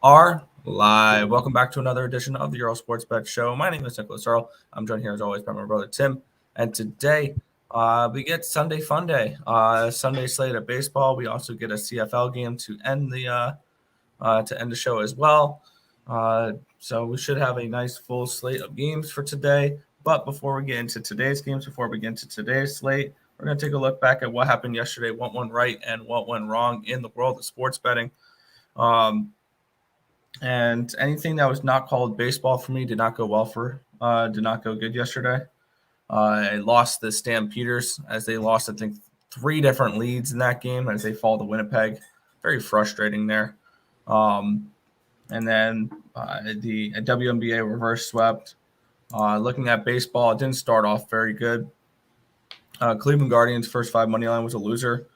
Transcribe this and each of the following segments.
are live. Welcome back to another edition of the Earle Sports Bet Show. My name is Nicholas Earle. I'm joined here as always by my brother Tim. And today we get Sunday Fun Day, Sunday slate of baseball. We also get a CFL game to end the show as well. So we should have a nice full slate of games for today. But before we get into today's games, before we get into today's slate, we're going to take a look back at what happened yesterday, what went right and what went wrong in the world of sports betting. And anything that was not called baseball for me did not go good yesterday. I lost the Stampeders as they lost, I think, 3 different leads in that game as they fall to Winnipeg. Very frustrating there. And then the WNBA reverse swept. Looking at baseball, it didn't start off very good. Cleveland Guardians first 5 money line was a loser.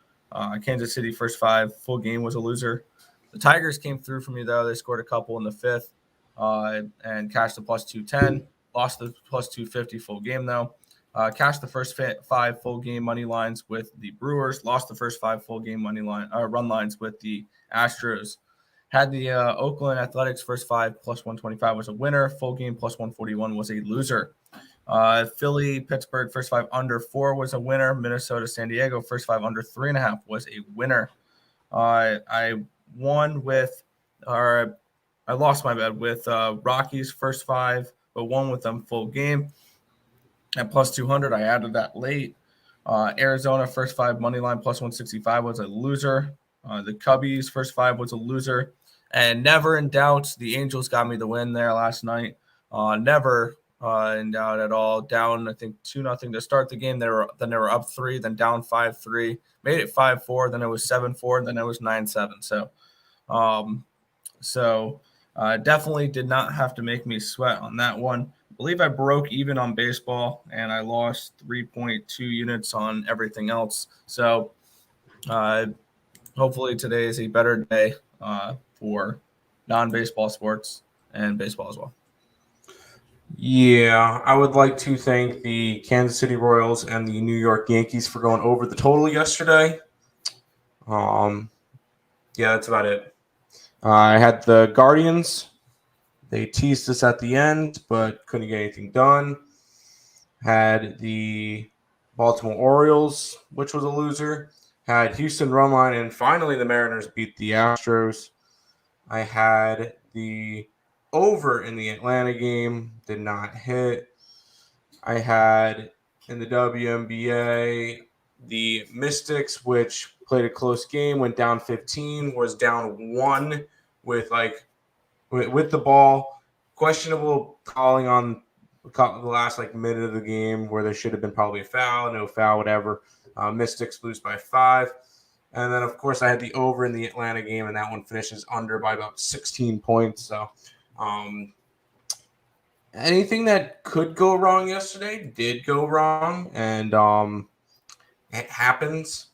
Kansas City first 5 full game was a loser. The Tigers came through for me, though. They scored a couple in the 5th and cashed the plus 210. Lost the plus 250 full game, though. Cashed the first 5 full game money lines with the Brewers. Lost the first 5 full game run lines with the Astros. Had the Oakland Athletics first 5 plus 125 was a winner. Full game plus 141 was a loser. Philly, Pittsburgh, first 5 under 4 was a winner. Minnesota, San Diego, first 5 under 3.5 was a winner. I lost my bet with Rockies first 5, but won with them full game at plus 200. I added that late. Arizona first 5 money line plus 165 was a loser. The Cubbies first 5 was a loser, and never in doubt, the Angels got me the win there last night. Never in doubt at all. Down, I think 2-0 to start the game. They were up 3, then down 5-3. Made it 5-4. Then it was 7-4. And then it was 9-7. So definitely did not have to make me sweat on that one. I believe I broke even on baseball, and I lost 3.2 units on everything else. So hopefully today is a better day for non-baseball sports and baseball as well. Yeah, I would like to thank the Kansas City Royals and the New York Yankees for going over the total yesterday. Yeah, that's about it. I had the Guardians. They teased us at the end, but couldn't get anything done. Had the Baltimore Orioles, which was a loser. Had Houston run line, and finally the Mariners beat the Astros. I had the over in the Atlanta game, did not hit. I had in the WNBA the Mystics, which played a close game, went down 15, was down 1 with the ball. Questionable calling on the last minute of the game where there should have been probably a foul, no foul, whatever. Mystics lose by 5. And then, of course, I had the over in the Atlanta game, and that one finishes under by about 16 points. So anything that could go wrong yesterday did go wrong, and it happens.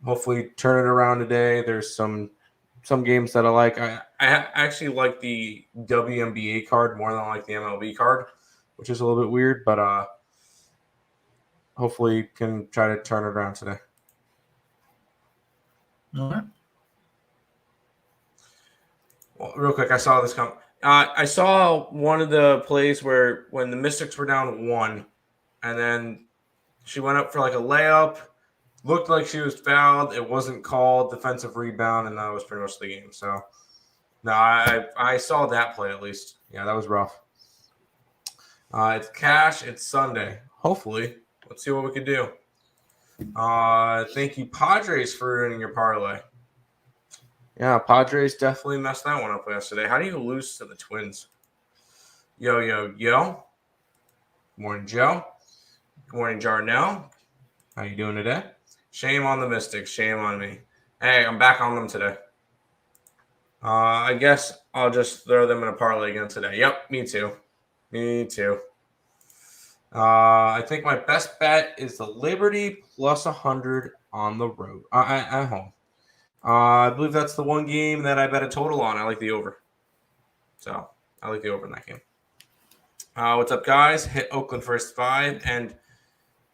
Hopefully turn it around today. There's some games that I like. I actually like the WNBA card more than I like the MLB card, which is a little bit weird, but hopefully can try to turn it around today. All right. Well, real quick, I saw this come. I saw one of the plays where when the Mystics were down 1, and then she went up for a layup, looked like she was fouled. It wasn't called, defensive rebound, and that was pretty much the game. So, no, I saw that play at least. Yeah, that was rough. It's cash. It's Sunday. Hopefully, let's see what we can do. Thank you, Padres, for winning your parlay. Yeah, Padres definitely messed that one up yesterday. How do you lose to the Twins? Yo. Good morning, Joe. Good morning, Jarnell. How you doing today? Shame on the Mystics. Shame on me. Hey, I'm back on them today. I guess I'll just throw them in a parlay again today. Yep, me too. I think my best bet is the Liberty plus 100 on the road at home. I believe that's the one game that I bet a total on. I like the over. So I like the over in that game. What's up, guys? Hit Oakland first 5 and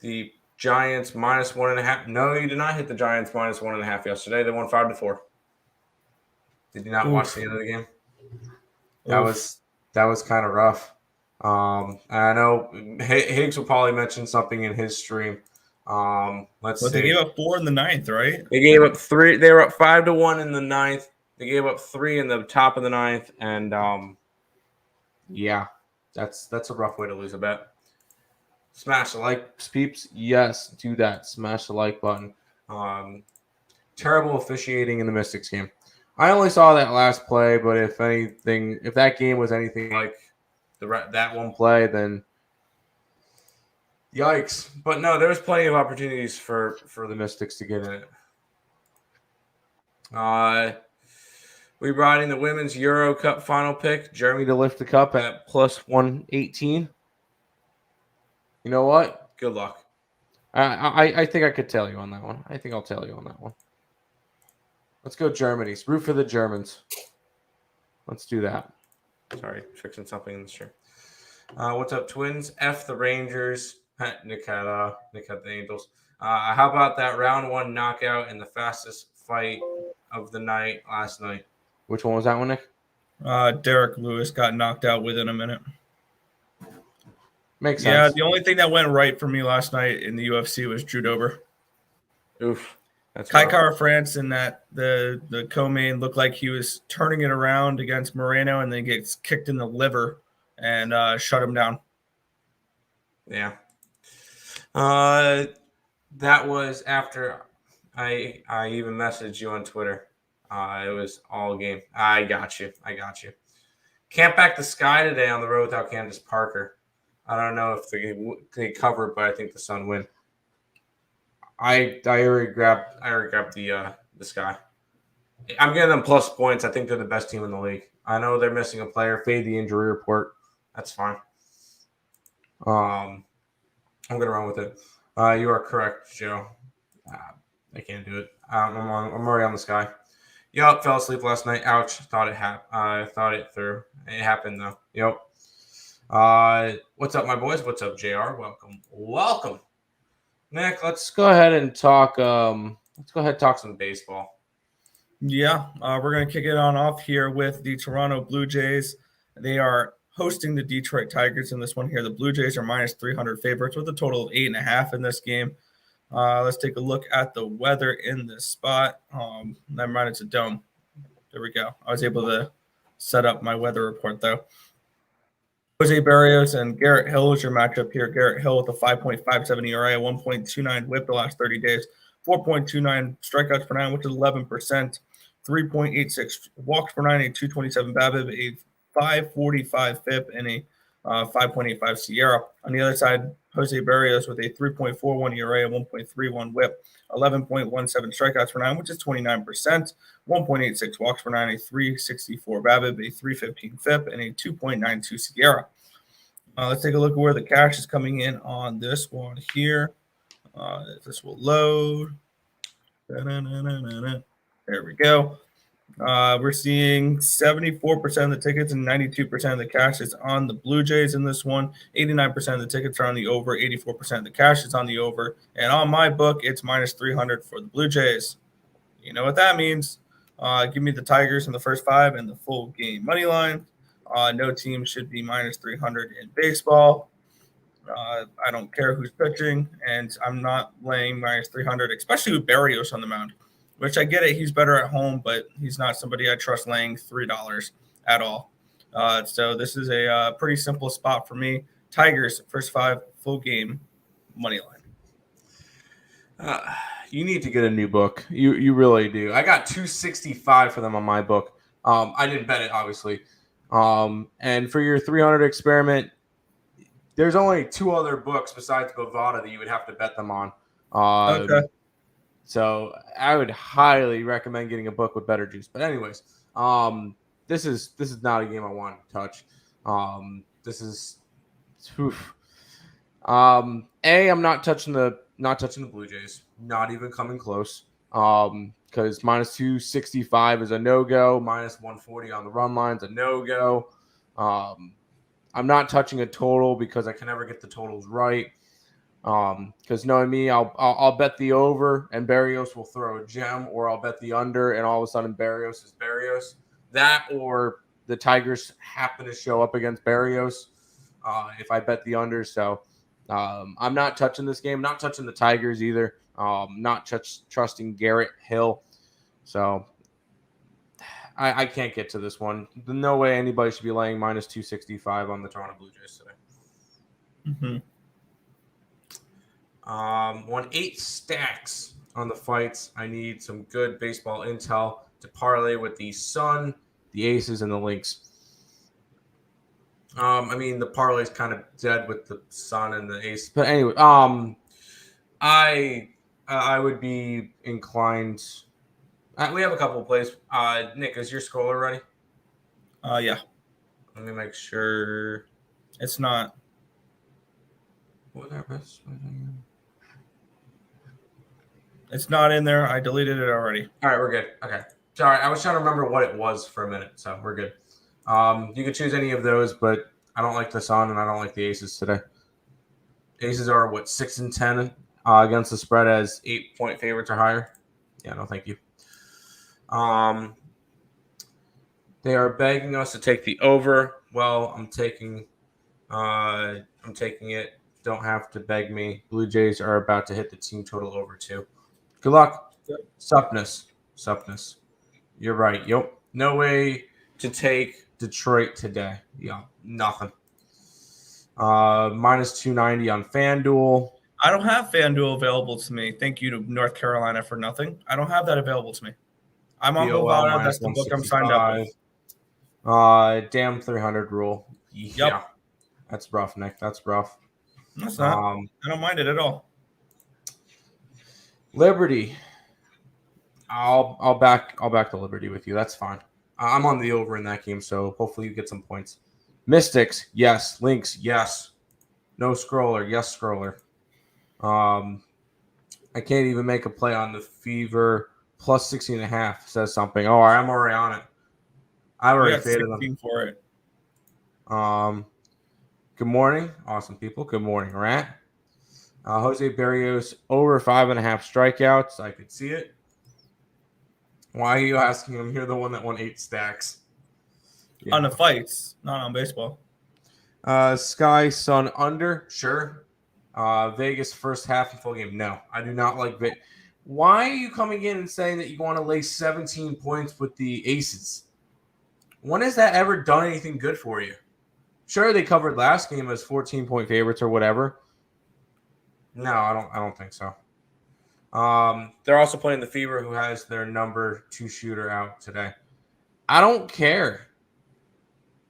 the Giants minus 1.5. No, you did not hit the Giants minus 1.5 yesterday. They won 5-4. Did you not watch the end of the game? Oof. That was kind of rough. I know Higgs will probably mention something in his stream. Let's But see. they gave up 4 in the ninth, right? They gave up 3. They were up 5-1 in the ninth. They gave up 3 in the top of the ninth, and yeah, that's a rough way to lose a bet. Smash the like, peeps. Yes, do that. Smash the like button. Terrible officiating in the Mystics game. I only saw that last play, but if that game was anything like that one play, then yikes. But no, there was plenty of opportunities for the Mystics to get in it. We brought in the Women's Euro Cup final pick, Germany to lift the cup at plus 118. You know what? Good luck. I think I could tell you on that one. I think I'll tell you on that one. Let's go Germany. Root for the Germans. Let's do that. Sorry, fixing something in the stream. What's up, Twins? F the Rangers. Nick had the Angels. How about that round 1 knockout in the fastest fight of the night last night? Which one was that one, Nick? Derek Lewis got knocked out within a minute. Makes sense. Yeah, the only thing that went right for me last night in the UFC was Drew Dober. Oof. That's Kai Kara France and that the co-main looked like he was turning it around against Moreno and then gets kicked in the liver and shut him down. Yeah. That was after I even messaged you on Twitter. It was all game. I got you. Can't back the Sky today on the road without Candace Parker. I don't know if they cover, but I think the Sun win. I already grabbed the Sky. I'm getting them plus points. I think they're the best team in the league. I know they're missing a player. Fade the injury report. That's fine. I'm gonna run with it. You are correct, Joe. I can't do it. I'm already on the Sky. Yup, fell asleep last night. Ouch. Thought it happened. I thought it through. It happened though. Yep. What's up, my boys? What's up, JR? Welcome. Nick, let's go ahead and talk. Talk some baseball. Yeah, we're gonna kick it on off here with the Toronto Blue Jays. They are hosting the Detroit Tigers in this one here. The Blue Jays are minus 300 favorites with a total of 8.5 in this game. Let's take a look at the weather in this spot. Never mind, it's a dome. There we go. I was able to set up my weather report though. Jose Barrios and Garrett Hill is your matchup here. Garrett Hill with a 5.57 ERA, 1.29 WHIP the last 30 days, 4.29 strikeouts per nine, which is 11%, 3.86 walks per nine, a 227 BABIP, a 545 FIP, and a 5.85 Sierra. On the other side, Jose Barrios with a 3.41 ERA, 1.31 WHIP, 11.17 strikeouts per nine, which is 29%, 1.86 walks per nine, a 364 BABIP, a 315 FIP, and a 2.92 Sierra. Let's take a look at where the cash is coming in on this one here. This will load. There we go. We're seeing 74% of the tickets and 92% of the cash is on the Blue Jays in this one. 89% of the tickets are on the over. 84% of the cash is on the over. And on my book, it's minus 300 for the Blue Jays. You know what that means. Give me the Tigers in the first 5 and the full game money line. No team should be minus 300 in baseball. I don't care who's pitching, and I'm not laying minus 300, especially with Barrios on the mound. Which I get it, he's better at home, but he's not somebody I trust laying $3 at all. So this is a pretty simple spot for me. Tigers, first 5, full game, money line. You need to get a new book. You really do. I got 265 for them on my book. I didn't bet it, obviously. And for your 300 experiment, there's only 2 other books besides Bovada that you would have to bet them on. Okay. So I would highly recommend getting a book with better juice. But anyways, this is not a game I want to touch. This is, I'm not touching the Blue Jays. Not even coming close. Because minus 265 is a no-go. Minus 140 on the run line is a no-go. I'm not touching a total because I can never get the totals right. Because knowing me, I'll bet the over and Barrios will throw a gem, or I'll bet the under and all of a sudden Barrios is Barrios. That or the Tigers happen to show up against Barrios if I bet the under. So I'm not touching this game. Not touching the Tigers either. Not trusting Garrett Hill. So I can't get to this one. No way anybody should be laying minus 265 on the Toronto Blue Jays today. Won 8 stacks on the fights. I need some good baseball intel to parlay with the Sun, the Aces, and the Lynx. I mean, the parlay's kind of dead with the Sun and the Ace. But anyway, I would be inclined. We have a couple of plays. Nick, is your scroller ready? Yeah. Let me make sure. It's not. It's not in there. I deleted it already. All right, we're good. Okay. Sorry, I was trying to remember what it was for a minute, so we're good. You can choose any of those, but I don't like the Sun and I don't like the Aces today. Aces are 6-10 against the spread as 8-point favorites or higher. Yeah, no, thank you. They are begging us to take the over. Well, I'm taking it. Don't have to beg me. Blue Jays are about to hit the team total over too. Good luck. Yep. Suppness. You're right. Yep. No way to take Detroit today. Yeah, nothing. Minus 290 on FanDuel. I don't have FanDuel available to me. Thank you to North Carolina for nothing. I don't have that available to me. I'm on Bovada. That's the book I'm signed up with. Damn 300 rule. Yeah. Yep. That's rough, Nick. That's rough. That's not. I don't mind it at all. Liberty. I'll back the Liberty with you. That's fine. I'm on the over in that game, so hopefully you get some points. Mystics, yes. Lynx, yes. No scroller, yes scroller. I can't even make a play on the Fever plus 60.5 says something. Oh, I'm already on it. I already faded them for it. Good morning, awesome people. Good morning, Rat. Jose Barrios over 5.5 strikeouts. I could see it. Why are you asking him? You're the one that won 8 stacks. Yeah. On the fights, not on baseball. Sky Sun under, sure. Vegas first half and full game. No, I do not like Vegas. Why are you coming in and saying that you want to lay 17 points with the Aces? When has that ever done anything good for you? Sure, they covered last game as 14-point favorites or whatever. No, I don't think so. They're also playing the Fever, who has their number 2 shooter out today. I don't care.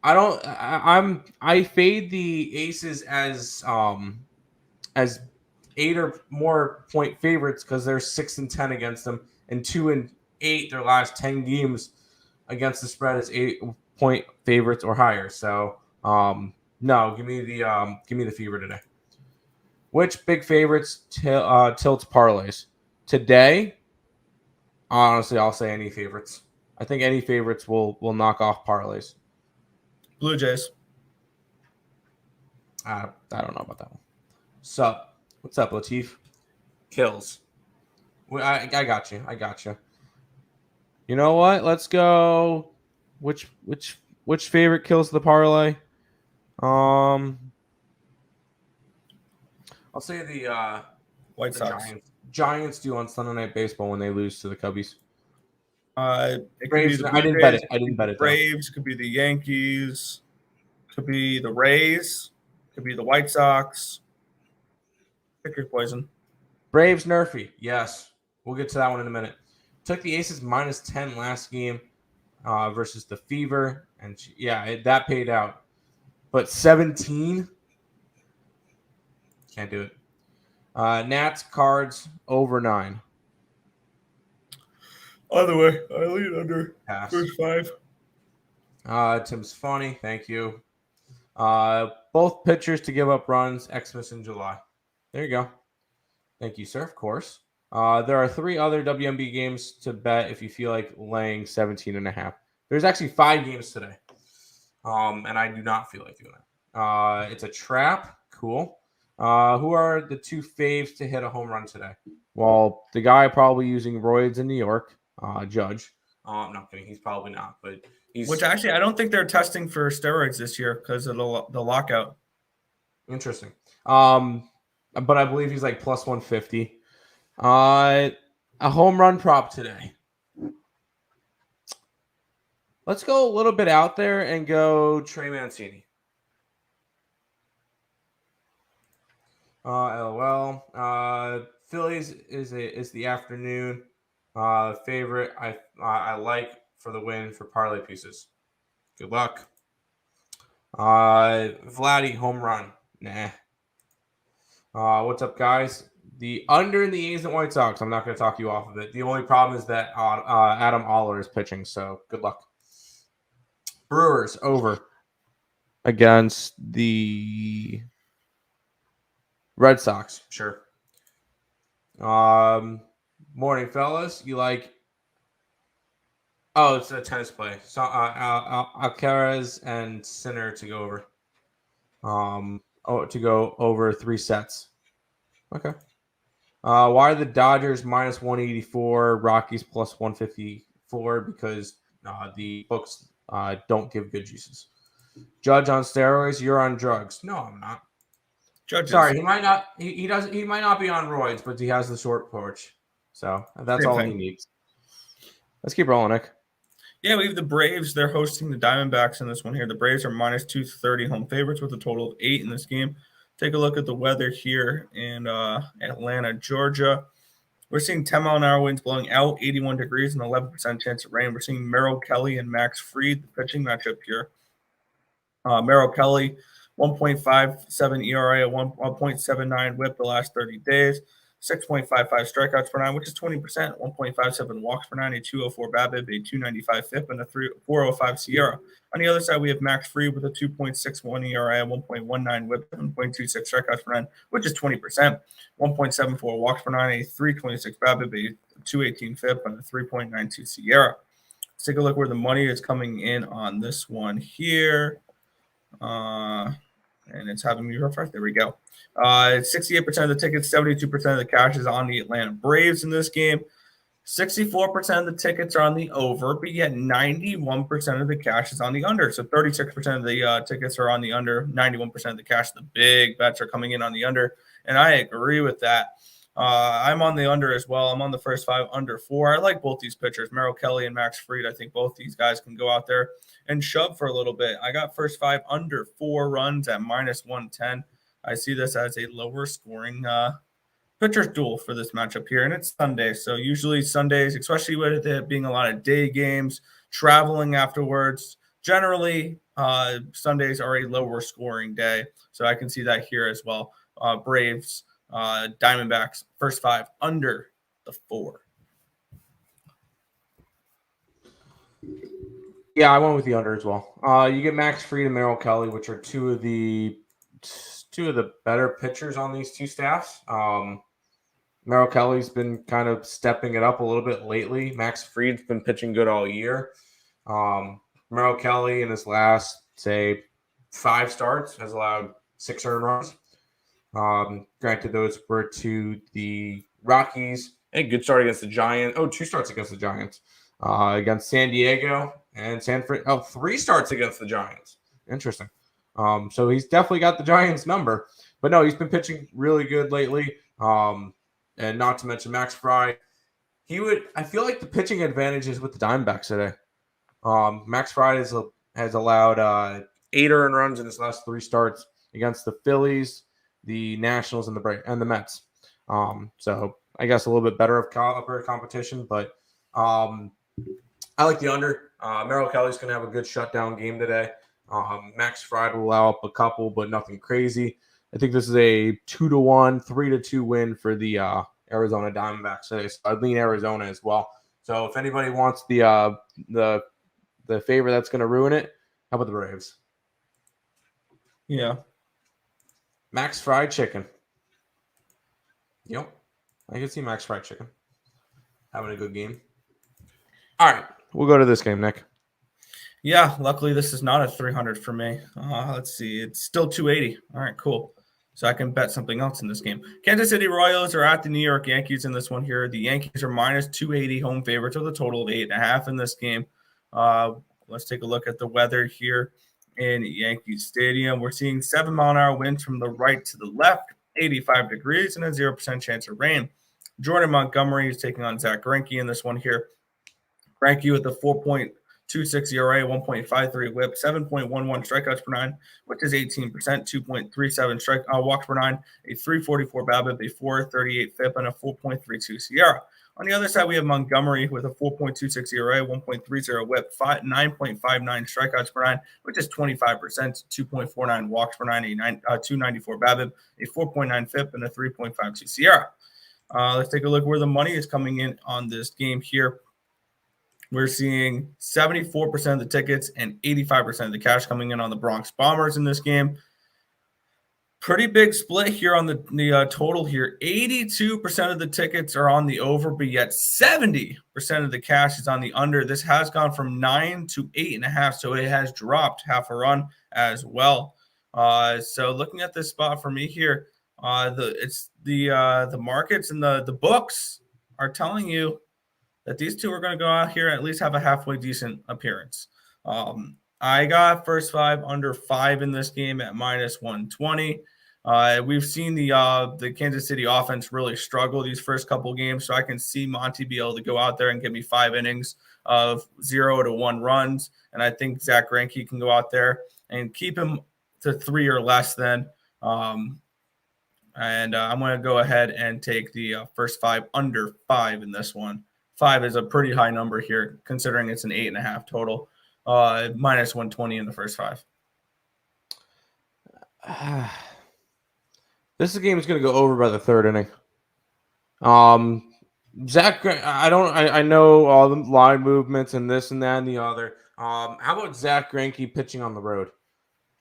I fade the Aces as 8 or more point favorites because they're 6-10 against them, and 2-8 their last 10 games against the spread as 8-point favorites or higher. So no, give me the Fever today. Which big favorites tilts parlays today? Honestly, I'll say any favorites. I think any favorites will knock off parlays. Blue Jays. I don't know about that one. Sup? What's up, Latif? Kills. I got you. You know what? Let's go. Which favorite kills the parlay? I'll say the White Sox. Giants do on Sunday Night Baseball when they lose to the Cubbies. Braves. I didn't bet it. I didn't bet it. Braves could be the Yankees. Could be the Rays. Could be the White Sox. Pick your poison. Braves Nerfy. Yes. We'll get to that one in a minute. Took the Aces minus 10 last game versus the Fever. And that paid out. But 17? Can't do it. Nats Cards over 9. Other way. I lead under. Pass. First 5. Tim's funny. Thank you. Both pitchers to give up runs. Xmas in July. There you go. Thank you, sir. Of course. There are 3 other WMB games to bet if you feel like laying 17.5. There's actually 5 games today. And I do not feel like doing it. It's a trap. Cool. Who are the 2 faves to hit a home run today? Well, the guy probably using roids in New York, Judge. I'm not kidding. He's probably not, but he's Which actually, I don't think they're testing for steroids this year because of the lockout. interesting. But I believe he's like plus 150. A home run prop today. Let's go a little bit out there and go Trey Mancini. LOL. Phillies is the afternoon favorite. I like for the win for parlay pieces. Good luck. Vladdy home run. Nah. What's up, guys? The under in the A's and White Sox. I'm not going to talk you off of it. The only problem is that Adam Oller is pitching, so good luck. Brewers over against the Red Sox. Sure. Morning, fellas. You like? Oh, it's a tennis play. So Alcaraz and Sinner to go over. To go over 3 sets. Okay. Why are the Dodgers minus 184, Rockies plus 154? Because the books don't give good juices. Judge on steroids. You're on drugs. No, I'm not. Judges. Sorry, he might not. He does. He might not be on roids, but he has the short porch, so that's Same all thing. he needs. Let's keep rolling, Nick. Yeah, we have the Braves. They're hosting the Diamondbacks in this one here. The Braves are minus 230 home favorites with a total of 8 in this game. Take a look at the weather here in Atlanta, Georgia. We're seeing 10-mile-an-hour winds blowing out, 81 degrees, and 11% chance of rain. We're seeing Merrill Kelly and Max Fried, the pitching matchup here. Merrill Kelly, 1.57 ERA, 1.79 WHIP the last 30 days, 6.55 strikeouts per 9, which is 20%, 1.57 walks per 9, a 204 BABIP, a 295 FIP, and a 405 SIERA. On the other side, we have Max Fried with a 2.61 ERA, 1.19 WHIP, 7.26 strikeouts per 9, which is 20%, 1.74 walks per 9, a 326 BABIP, a 218 FIP, and a 3.92 SIERA. Let's take a look where the money is coming in on this one here. And it's having me refresh. There we go. 68% of the tickets, 72% of the cash is on the Atlanta Braves in this game. 64% of the tickets are on the over, but yet 91% of the cash is on the under. So 36% of the tickets are on the under, 91% of the cash. The big bets are coming in on the under, and I agree with that. I'm on the under as well. I'm on the first 5 under 4. I like both these pitchers, Merrill Kelly and Max Fried. I think both these guys can go out there and shove for a little bit. I got first 5 under 4 runs at minus 110. I see this as a lower scoring pitcher's duel for this matchup here, and it's Sunday. So usually Sundays, especially with it being a lot of day games, traveling afterwards, generally Sundays are a lower scoring day. So I can see that here as well. Braves, Diamondbacks, first 5 under the 4. Yeah, I went with the under as well. You get Max Fried and Merrill Kelly, which are two of the better pitchers on these two staffs. Merrill Kelly's been kind of stepping it up a little bit lately. Max Fried's been pitching good all year. Merrill Kelly in his last, say, 5 starts has allowed 6 earned runs. Granted, those were to the Rockies. A good start against the Giants. 2 starts against the Giants. Against San Diego and San Fran. 3 starts against the Giants. Interesting. So he's definitely got the Giants number. But no, he's been pitching really good lately. And not to mention Max Fried. I feel like the pitching advantage is with the Diamondbacks today. Max Fried has allowed 8 earned runs in his last 3 starts against the Phillies, the Nationals, and the Mets. So I guess a little bit better of competition, but I like the under. Merrill Kelly's going to have a good shutdown game today. Max Fried will allow up a couple, but nothing crazy. I think this is a 2-1, 3-2 win for the Arizona Diamondbacks today. So I'd lean Arizona as well. So if anybody wants the favor that's going to ruin it, how about the Braves? Yeah. Max Fried chicken. Yep. I can see Max Fried chicken having a good game. All right. We'll go to this game, Nick. Yeah, luckily this is not a 300 for me. Let's see. It's still 280. All right, cool. so I can bet something else in this game. Kansas City Royals are at the New York Yankees in this one here. The Yankees are minus 280 home favorites with a total of 8.5 in this game. Let's take a look at the weather here in Yankee Stadium. We're seeing 7-mile-an-hour winds from the right to the left, 85 degrees, and a 0% chance of rain. Jordan Montgomery is taking on Zach Greinke in this one here. Greinke with a 4.26 ERA, 1.53 WHIP, 7.11 strikeouts per nine, which is 18%, 2.37 walks per nine, a 3.44 BABIP, a 4.38 FIP, and a 4.32 SIERA. On the other side, we have Montgomery with a 4.26 ERA, 1.30 WHIP, 9.59 strikeouts per nine, which is 25%, 2.49 walks per nine, a 2.94 BABIP, a 4.9 FIP, and a 3.52 SIERA. Let's take a look where the money is coming in on this game here. We're seeing 74% of the tickets and 85% of the cash coming in on the Bronx Bombers in this game. Pretty big split here on the total here. 82% of the tickets are on the over, but yet 70% of the cash is on the under. This has gone from 9 to 8.5, so it has dropped half a run as well. So looking at this spot for me here, the markets and the books are telling you that these two are going to go out here and at least have a halfway decent appearance. I got first 5 under 5 in this game at minus 120. We've seen the Kansas City offense really struggle these first couple games, so I can see Monty be able to go out there and give me 5 innings of 0 to 1 runs, and I think Zach Greinke can go out there and keep him to 3 or less then. And I'm going to go ahead and take the first 5 under 5 in this one. 5 is a pretty high number here, considering it's an 8.5 total. Minus 120 in the first 5. This game is going to go over by the 3rd inning. Zach, I know all the line movements and this and that and the other. How about Zach Greinke pitching on the road?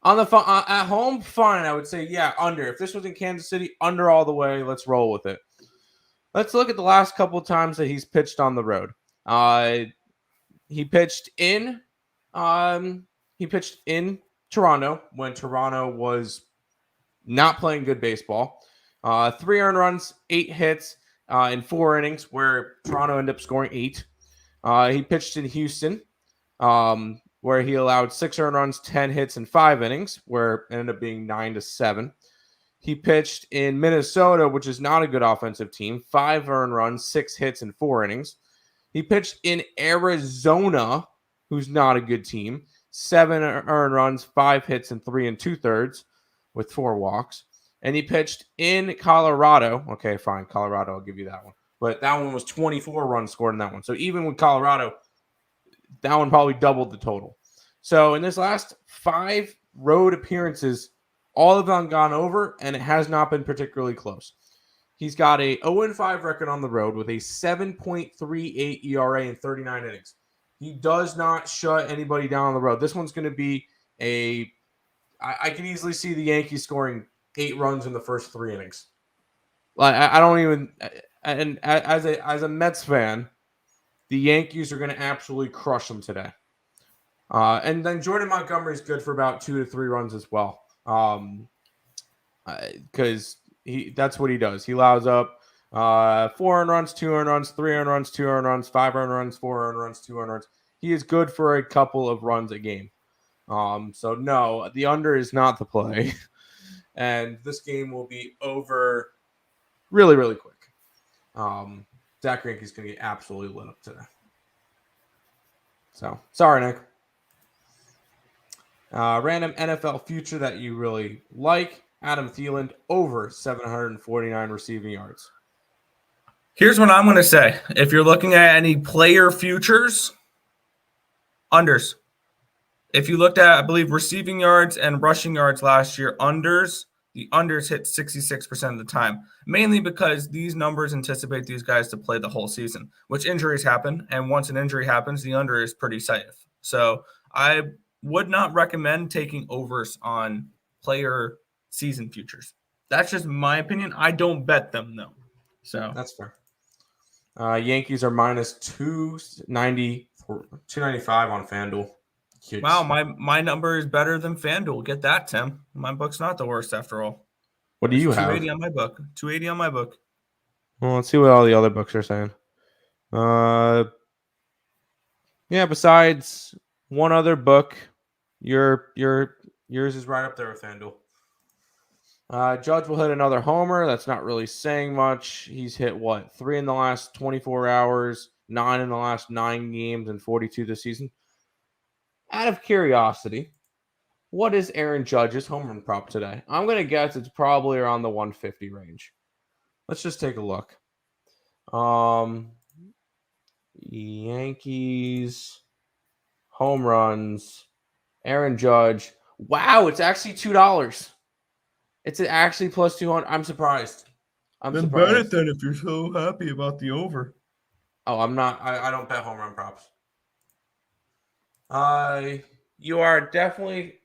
On the at home, fine. I would say under. If this was in Kansas City, under all the way. Let's roll with it. Let's look at the last couple of times that he's pitched on the road. He pitched in Toronto when Toronto was not playing good baseball. 3 earned runs, 8 hits in 4 innings, where Toronto ended up scoring 8. He pitched in Houston, where he allowed 6 earned runs, 10 hits in 5 innings, where it ended up being 9-7. He pitched in Minnesota, which is not a good offensive team, 5 earned runs, 6 hits in 4 innings. He pitched in Arizona, who's not a good team, 7 earned runs, 5 hits in 3 2/3 with 4 walks. And he pitched in Colorado. Okay, fine, Colorado, I'll give you that one. But that one was 24 runs scored in that one. So even with Colorado, that one probably doubled the total. So in this last 5 road appearances, all of them gone over, and it has not been particularly close. He's got a 0-5 record on the road with a 7.38 ERA in 39 innings. He does not shut anybody down on the road. This one's going to be I can easily see the Yankees scoring 8 runs in the first 3 innings. I don't even, and as a Mets fan, the Yankees are going to absolutely crush them today. And then Jordan Montgomery is good for about 2 to 3 runs as well. Because that's what he does. He allows up 4 earned runs, 2 earned runs, 3 earned runs, 2 earned runs, 5 earned runs, 4 earned runs, 2 earned runs. He is good for a couple of runs a game. So no, the under is not the play. And this game will be over really, really quick. Zach Greinke is going to get absolutely lit up today. So, sorry, Nick. Random NFL future that you really like. Adam Thielen over 749 receiving yards. Here's what I'm going to say. If you're looking at any player futures, unders. If you looked at, I believe, receiving yards and rushing yards last year, unders, the unders hit 66% of the time, mainly because these numbers anticipate these guys to play the whole season, which injuries happen. And once an injury happens, the under is pretty safe. So I would not recommend taking overs on player season futures. That's just my opinion. I don't bet them, though. So that's fair. Yankees are minus 295 on FanDuel. Huge. Wow, my number is better than FanDuel. Get that, Tim. My book's not the worst after all. What do It's you 280 have? on my book. 280 on my book. Well, let's see what all the other books are saying. Yeah, besides one other book, yours is right up there with FanDuel. Judge will hit another homer. That's not really saying much. He's hit what? 3 in the last 24 hours, 9 in the last 9 games, and 42 this season. Out of curiosity, what is Aaron Judge's home run prop today? I'm going to guess it's probably around the 150 range. Let's just take a look. Yankees home runs. Aaron Judge. Wow, it's actually $2. It's actually plus 200. I'm surprised. Then bet it then if you're so happy about the over. Oh, I'm not. I don't bet home run props. You are definitely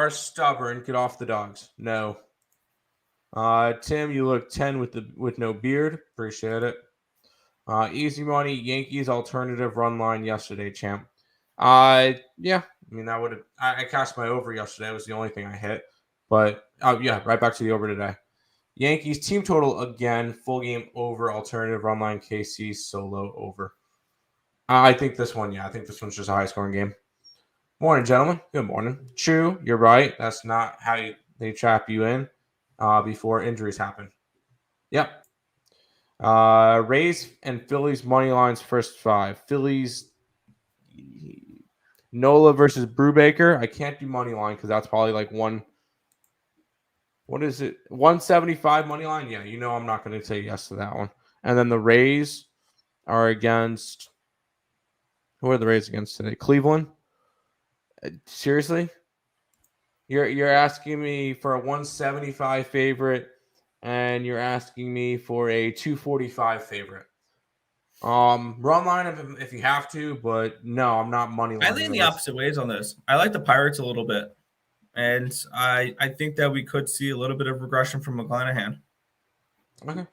stubborn. Get off the dogs. No. Tim, you look 10 with no beard. Appreciate it. Easy money. Yankees alternative run line yesterday, champ. Yeah. I mean, that would have. I cashed my over yesterday. It was the only thing I hit. But yeah, right back to the over today. Yankees team total again, full game over, alternative run line KC solo over. I think this one, I think this one's just a high scoring game. Morning, gentlemen. Good morning. True, you're right. That's not how they trap you in before injuries happen. Yep. Rays and Phillies money lines first 5. Phillies Nola versus Brubaker. I can't do money line because that's probably like one. What is it? 175 money line? Yeah, I'm not going to say yes to that one. And then the Rays are against. Who are the Rays against today? Cleveland? Seriously? You're asking me for a 175 favorite, and you're asking me for a 245 favorite. Run line if you have to, but no, I'm not money line. I lean the opposite ways on this. I like the Pirates a little bit. And I think that we could see a little bit of regression from McClanahan. Okay.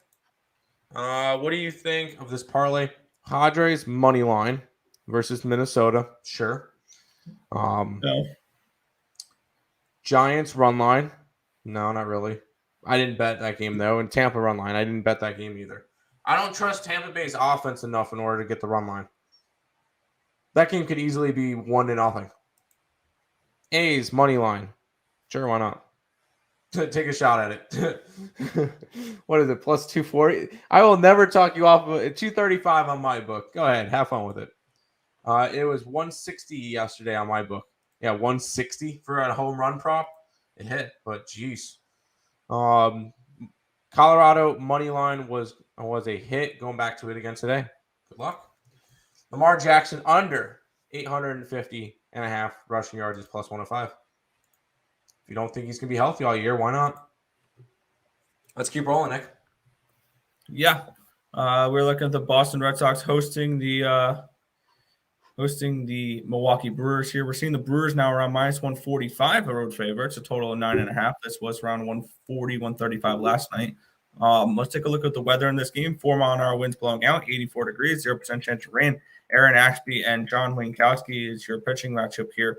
What do you think of this parlay? Padres money line versus Minnesota. Sure. No. Giants run line. No, not really. I didn't bet that game though. And Tampa run line. I didn't bet that game either. I don't trust Tampa Bay's offense enough in order to get the run line. That game could easily be 1-0. A's money line. Sure, why not? Take a shot at it. What is it? Plus 240? I will never talk you off of it. 235 on my book. Go ahead. Have fun with it. It was 160 yesterday on my book. Yeah, 160 for a home run prop. It hit, but geez. Colorado money line was a hit. Going back to it again today. Good luck. Lamar Jackson under 850.5 rushing yards is plus 105. If you don't think he's going to be healthy all year, why not? Let's keep rolling, Nick. Yeah. We're looking at the Boston Red Sox hosting the Milwaukee Brewers here. We're seeing the Brewers now around minus 145, a road favorite. It's a total of 9.5. This was around 140, 135 last night. Let's take a look at the weather in this game. 4-mile-an-hour winds blowing out, 84 degrees, 0% chance of rain. Aaron Ashby and John Winkowski is your pitching matchup here.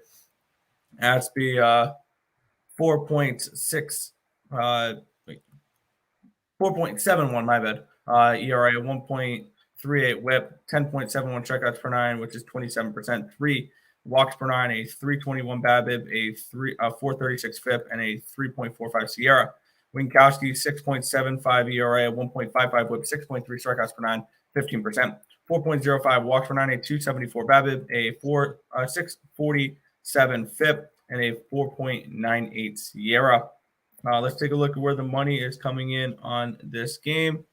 Ashby, 4.71, my bad. ERA 1.38 whip, 10.71 strikeouts per 9, which is 27%. 3 walks per 9, a 321 BABIP, a 436 FIP, and a 3.45 Sierra. Winkowski 6.75 ERA, 1.55 whip, 6.3 strikeouts per 9, 15%. 4.05 walks per 9, a 274 BABIP, a 647 FIP, and a 4.98 Sierra. Let's take a look at where the money is coming in on this game.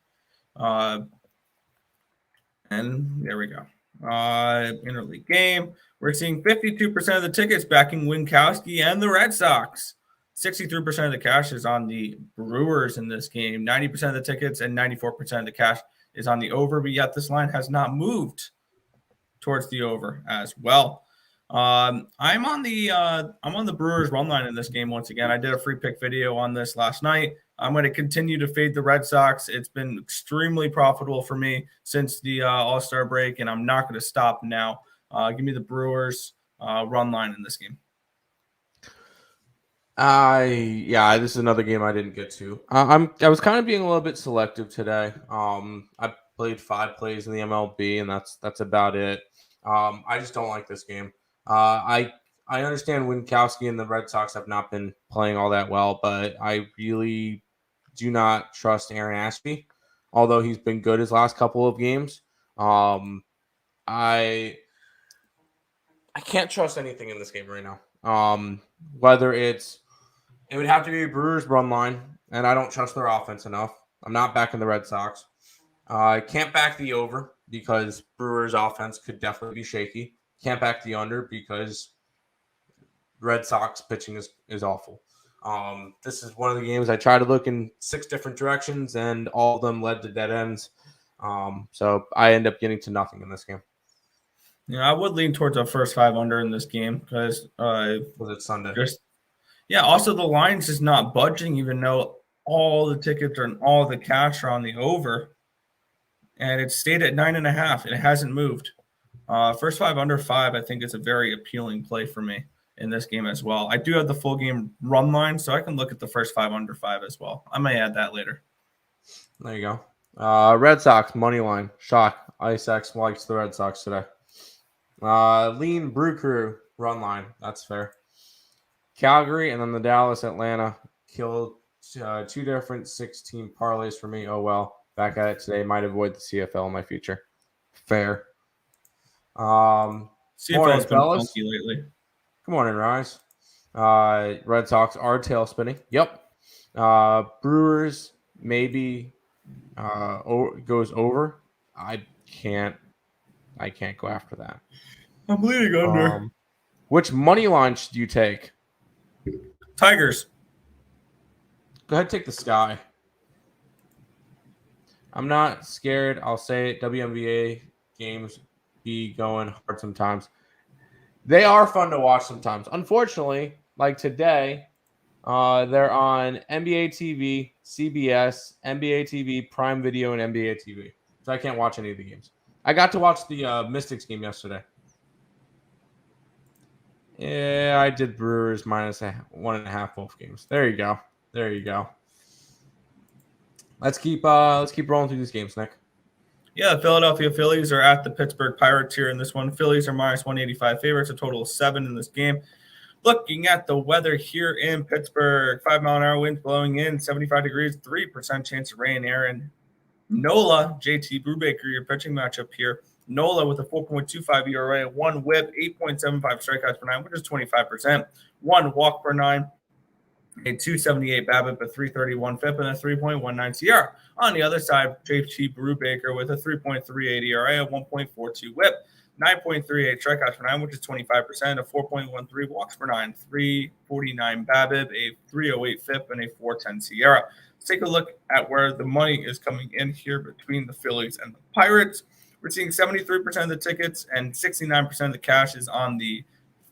And there we go. Interleague game. We're seeing 52% of the tickets backing Winkowski and the Red Sox. 63% of the cash is on the Brewers in this game. 90% of the tickets and 94% of the cash is on the over, but yet this line has not moved towards the over as well. I'm on the Brewers run line in this game once again. I did a free pick video on this last night. I'm going to continue to fade the Red Sox. It's been extremely profitable for me since the All-Star break, and I'm not going to stop now. Give me the Brewers run line in this game. This is another game I didn't get to. I was kind of being a little bit selective today. I played 5 plays in the MLB, and that's about it. I just don't like this game. I understand Winkowski and the Red Sox have not been playing all that well, but I really do not trust Aaron Ashby, although he's been good his last couple of games. I can't trust anything in this game right now. Whether it would have to be a Brewers run line, and I don't trust their offense enough. I'm not backing the Red Sox. I can't back the over because Brewers offense could definitely be shaky. Can't back the under because Red Sox pitching is awful. This is one of the games I tried to look in 6 different directions, and all of them led to dead ends. So I end up getting to nothing in this game. Yeah, I would lean towards a first 5 under in this game because Was it Sunday? Also the line's just not budging, even though all the tickets and all the cash are on the over, and it stayed at 9.5. It hasn't moved. First 5 under 5, I think is a very appealing play for me in this game as well. I do have the full game run line, so I can look at the first 5 under 5 as well. I may add that later. There you go. Red Sox money line. Shock. IceX likes the Red Sox today. Lean Brew Crew run line. That's fair. Calgary and then the Dallas Atlanta killed 2 different 6-team parlays for me. Oh well. Back at it today. Might avoid the CFL in my future. Fair. CFL has been funky lately. Good morning, Rise. Red Sox are tail spinning. Yep. Brewers maybe goes over. I can't go after that. I'm bleeding under. Which money line should you take? Tigers. Go ahead, take the sky. I'm not scared. I'll say it. WNBA games be going hard sometimes. They are fun to watch sometimes. Unfortunately, like today, they're on NBA TV, CBS, NBA TV, Prime Video, and NBA TV. So I can't watch any of the games. I got to watch the Mystics game yesterday. Yeah, I did Brewers minus 1.5 both games. There you go. Let's keep rolling through these games, Nick. Yeah, the Philadelphia Phillies are at the Pittsburgh Pirates here in this one. Phillies are minus 185 favorites, a total of 7 in this game. Looking at the weather here in Pittsburgh, 5-mile-an-hour winds blowing in, 75 degrees, 3% chance of rain. Aaron Nola, JT Brubaker, your pitching matchup here. Nola with a 4.25 ERA, 1 whip, 8.75 strikeouts per 9, which is 25%. 1 walk per 9, a 278 BABIP, a 331 FIP, and a 3.19 SIERA. On the other side, JT Brubaker with a 3.38 ERA, a 1.42 whip, 9.38 strikeouts per 9, which is 25%, a 4.13 walks per 9, 349 BABIP, a 308 FIP, and a 410 SIERA. Let's take a look at where the money is coming in here between the Phillies and the Pirates. We're seeing 73% of the tickets and 69% of the cash is on the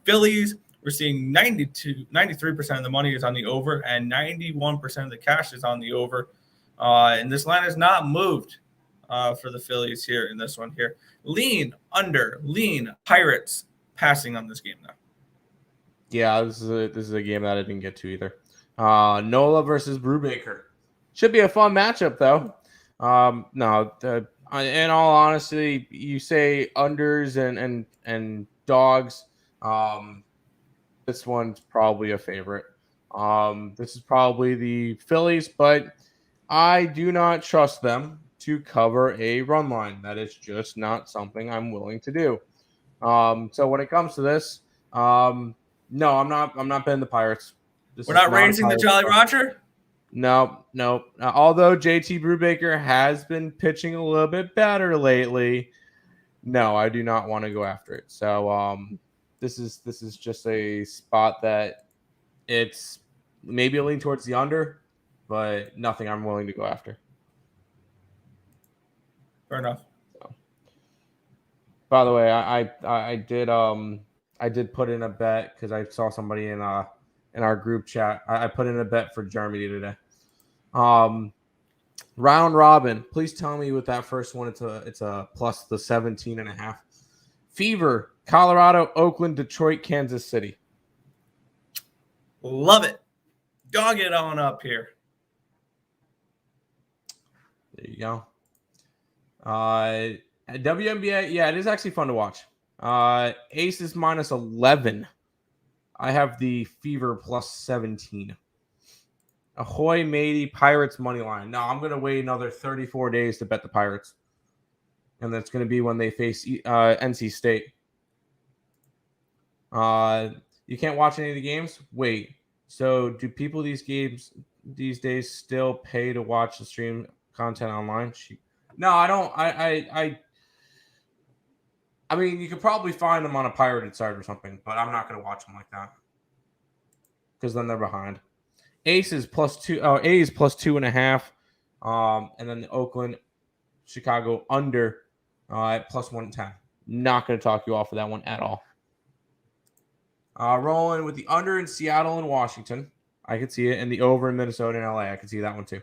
Phillies. We're seeing 93% of the money is on the over, and 91% of the cash is on the over. And this line has not moved for the Phillies here in this one here. Lean under, lean Pirates passing on this game now. Yeah, this is a game that I didn't get to either. Nola versus Brubaker. Should be a fun matchup though. In all honesty, you say unders and dogs. This one's probably a favorite. This is probably the Phillies, but I do not trust them to cover a run line. That is just not something I'm willing to do. So when it comes to this, no, I'm not betting the Pirates. We're not raising the Jolly Roger? No. Although JT Brubaker has been pitching a little bit better lately, no, I do not want to go after it. So this is just a spot that it's maybe a lean towards the under, but nothing I'm willing to go after. Fair enough. So, by the way, I did put in a bet because I saw somebody in our group chat. I put in a bet for Germany today. Round robin. Please tell me with that first one. It's a plus the 17.5. Fever. Colorado, Oakland, Detroit, Kansas City. Love it. Dog it on up here. There you go. WNBA, yeah, it is actually fun to watch. Aces minus 11. I have the Fever plus 17. Ahoy matey, Pirates money line. No, I'm going to wait another 34 days to bet the Pirates. And that's going to be when they face NC State. You can't watch any of the games? Wait. So do people these days still pay to watch the stream content online? No, I don't. I mean, you could probably find them on a pirated site or something, but I'm not going to watch them like that because then they're behind. Aces plus 2. Oh, A's plus 2.5. And then the Oakland, Chicago under at plus 110. Not going to talk you off of that one at all. Rolling with the under in Seattle and Washington. I could see it. And the over in Minnesota and LA. I could see that one too.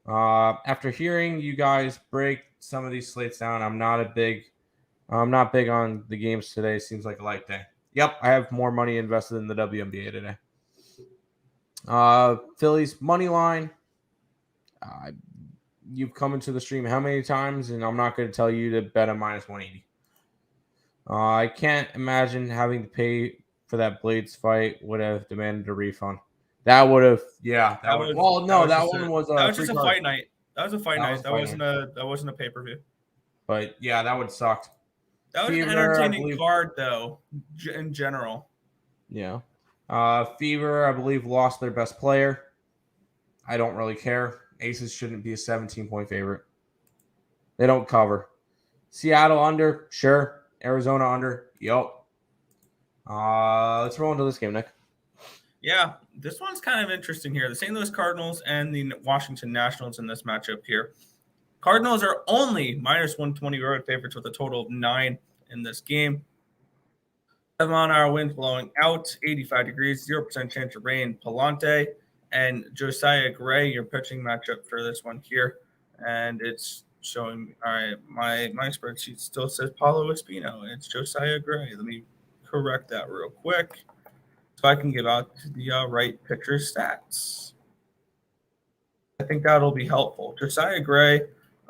After hearing you guys break some of these slates down, I'm not big on the games today. Seems like a light day. Yep, I have more money invested in the WNBA today. Phillies money line. You've come into the stream how many times, and I'm not going to tell you to bet a minus 180. I can't imagine having to pay for that Blades fight would have demanded a refund. That would have, yeah. That one was just a fight night. That was a fight night. That wasn't a pay-per-view. But yeah, that would sucked. That was an entertaining card, though, in general. Yeah. Fever, I believe, lost their best player. I don't really care. Aces shouldn't be a 17-point favorite. They don't cover. Seattle under, sure. Arizona under, yep. Let's roll into this game, Nick. Yeah, this one's kind of interesting here. The St. Louis Cardinals and the Washington Nationals in this matchup here. Cardinals are only minus 120 road favorites with a total of 9 in this game. 7-mile-an-hour winds blowing out, 85 degrees, 0% chance of rain. Palante and Josiah Gray, your pitching matchup for this one here. And it's showing, all right, my spreadsheet still says Paulo Espino. It's Josiah Gray. Let me correct that real quick so I can give out the right pitcher stats. I think that'll be helpful. Josiah Gray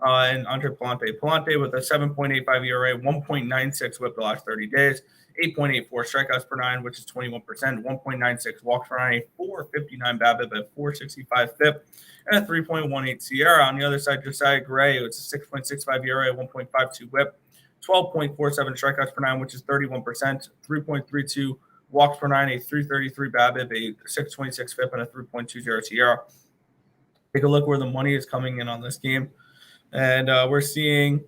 and Andre Palante. Palante with a 7.85 ERA, 1.96 whip the last 30 days, 8.84 strikeouts per 9, which is 21%, 1.96 walks per 9, 4.59 BABIP, a 4.65 FIP, and a 3.18 Sierra. On the other side, Josiah Gray, it's a 6.65 ERA, 1.52 whip, 12.47 strikeouts per 9, which is 31%, 3.32 walks per 9, a 3.33 BABIP, a 6.26 FIP, and a 3.20 Sierra. Take a look where the money is coming in on this game. And we're seeing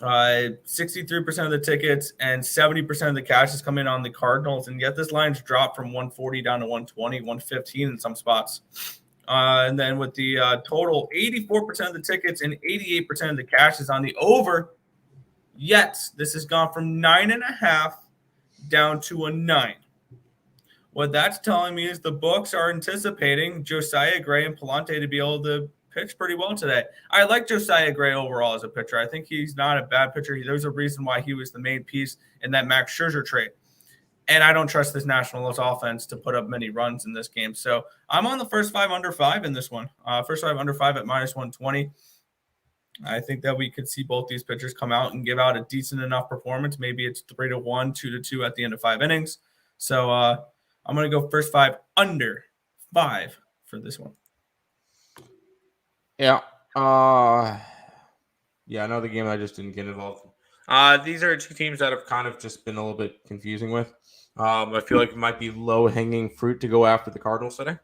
63% of the tickets and 70% of the cash is coming on the Cardinals. And yet this line's dropped from 140 down to 120, 115 in some spots. And then with the total, 84% of the tickets and 88% of the cash is on the over. Yet this has gone from 9.5 down to a 9. What that's telling me is the books are anticipating Josiah Gray and Palante to be able to pitch pretty well today. I like Josiah Gray overall as a pitcher. I think he's not a bad pitcher. There's a reason why he was the main piece in that Max Scherzer trade. And I don't trust this Nationals offense to put up many runs in this game. So I'm on the first 5 under 5 in this one. First 5 under 5 at minus 120. I think that we could see both these pitchers come out and give out a decent enough performance. Maybe it's 3-1, 2-2 at the end of 5 innings. So I'm going to go first 5 under 5 for this one. Yeah. Another game I just didn't get involved in. These are two teams that have kind of just been a little bit confusing with. I feel like it might be low-hanging fruit to go after the Cardinals today.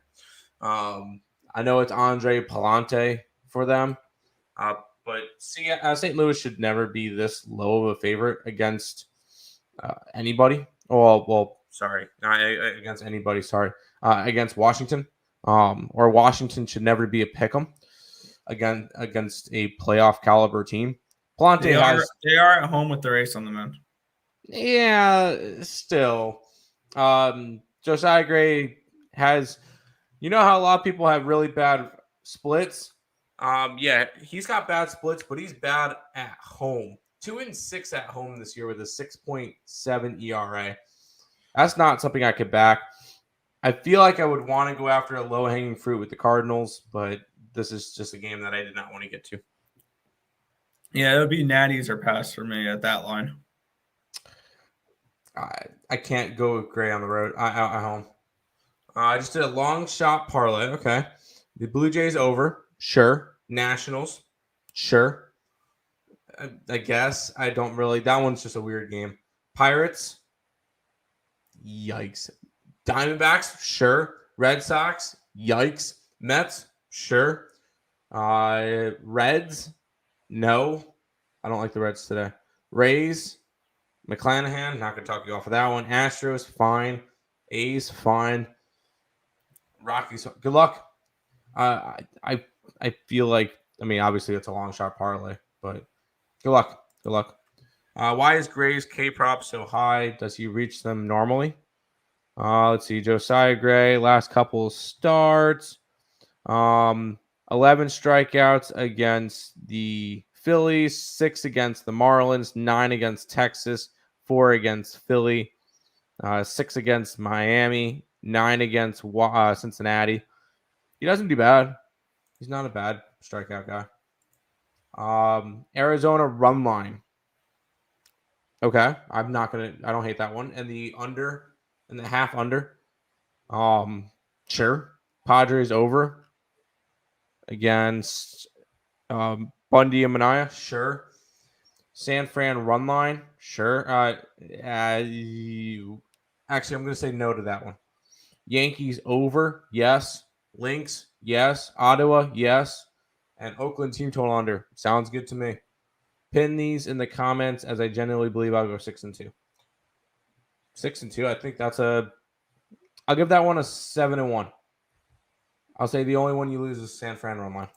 I know it's Andre Palante for them, but St. Louis should never be this low of a favorite against anybody. Sorry, not against anybody. Sorry, against Washington. Or Washington should never be a pick'em against a playoff caliber team. Palante they are at home with their ace on the mound. Yeah, still. Josiah Gray has, you know how a lot of people have really bad splits? Yeah, he's got bad splits, but he's bad at home. 2-6 at home this year with a 6.7 ERA. That's not something I could back. I feel like I would want to go after a low-hanging fruit with the Cardinals, but this is just a game that I did not want to get to. Yeah, it would be natties or pass for me at that line. I can't go with Gray on the road. Out at home. I just did a long shot parlay. Okay. The Blue Jays over. Sure. Nationals. Sure. I guess. I don't really. That one's just a weird game. Pirates. Yikes. Diamondbacks. Sure. Red Sox. Yikes. Mets. Sure. Reds. No. I don't like the Reds today. Rays. McClanahan. Not going to talk you off of that one. Astros. Fine. A's. Fine. Rockies. Good luck. I feel like, I mean, obviously it's a long shot parlay, but good luck. Good luck. Why is Gray's K prop so high? Does he reach them normally? Let's see. Josiah Gray, last couple starts. 11 strikeouts against the Phillies, 6 against the Marlins, 9 against Texas, 4 against Philly, 6 against Miami, 9 against Cincinnati. He doesn't do bad. He's not a bad strikeout guy. Arizona run line. Okay. I don't hate that one. And the under and the half under. Sure. Padres over against Bundy and Mania. Sure. San Fran run line. Sure. Actually, I'm going to say no to that one. Yankees over. Yes. Lynx. Yes. Ottawa. Yes. And Oakland team total under. Sounds good to me. Pin these in the comments, as I genuinely believe I'll go 6-2. 6-2. I think I'll give that one a 7-1. I'll say the only one you lose is San Fran run line.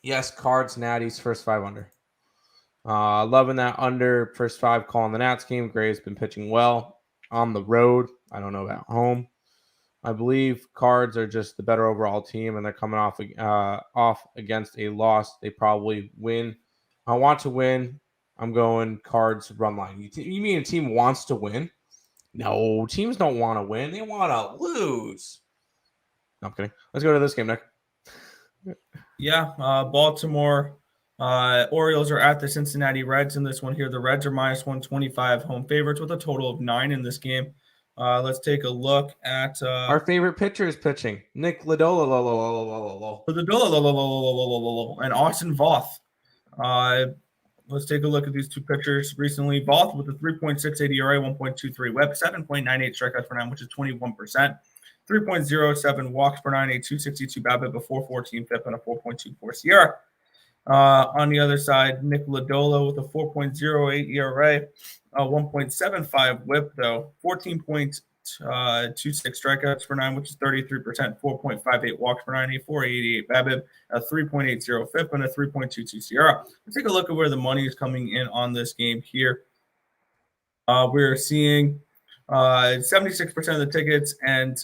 Yes, Cards, Natties, first 5 under. Loving that under, first 5 calling the Nats game. Gray's been pitching well on the road. I don't know about home. I believe Cards are just the better overall team, and they're coming off against a loss. They probably win. I want to win. I'm going Cards run line. You mean a team wants to win? No, teams don't want to win. They want to lose. No, I'm kidding. Let's go to this game, Nick. Yeah, Baltimore Orioles are at the Cincinnati Reds in this one here. The Reds are minus 125 home favorites with a total of 9 in this game. Let's take a look at our favorite pitcher is pitching. Nick Lodolo and Austin Voth. Let's take a look at these two pitchers recently. Voth with a 3.68 ERA, 1.23 WHIP, 7.98 strikeouts per 9, which is 21%. 3.07 walks per 9, a 262 BABIP, a 414 FIP, and a 4.24 SIERA. On the other side, Nick Lodolo with a 4.08 ERA, 1.75 WHIP, though, 14.26 strikeouts per 9, which is 33%, 4.58 walks per 9, a 488 BABIP, a 3.80 FIP, and a 3.22 SIERA. Let's take a look at where the money is coming in on this game here. We're seeing 76% of the tickets and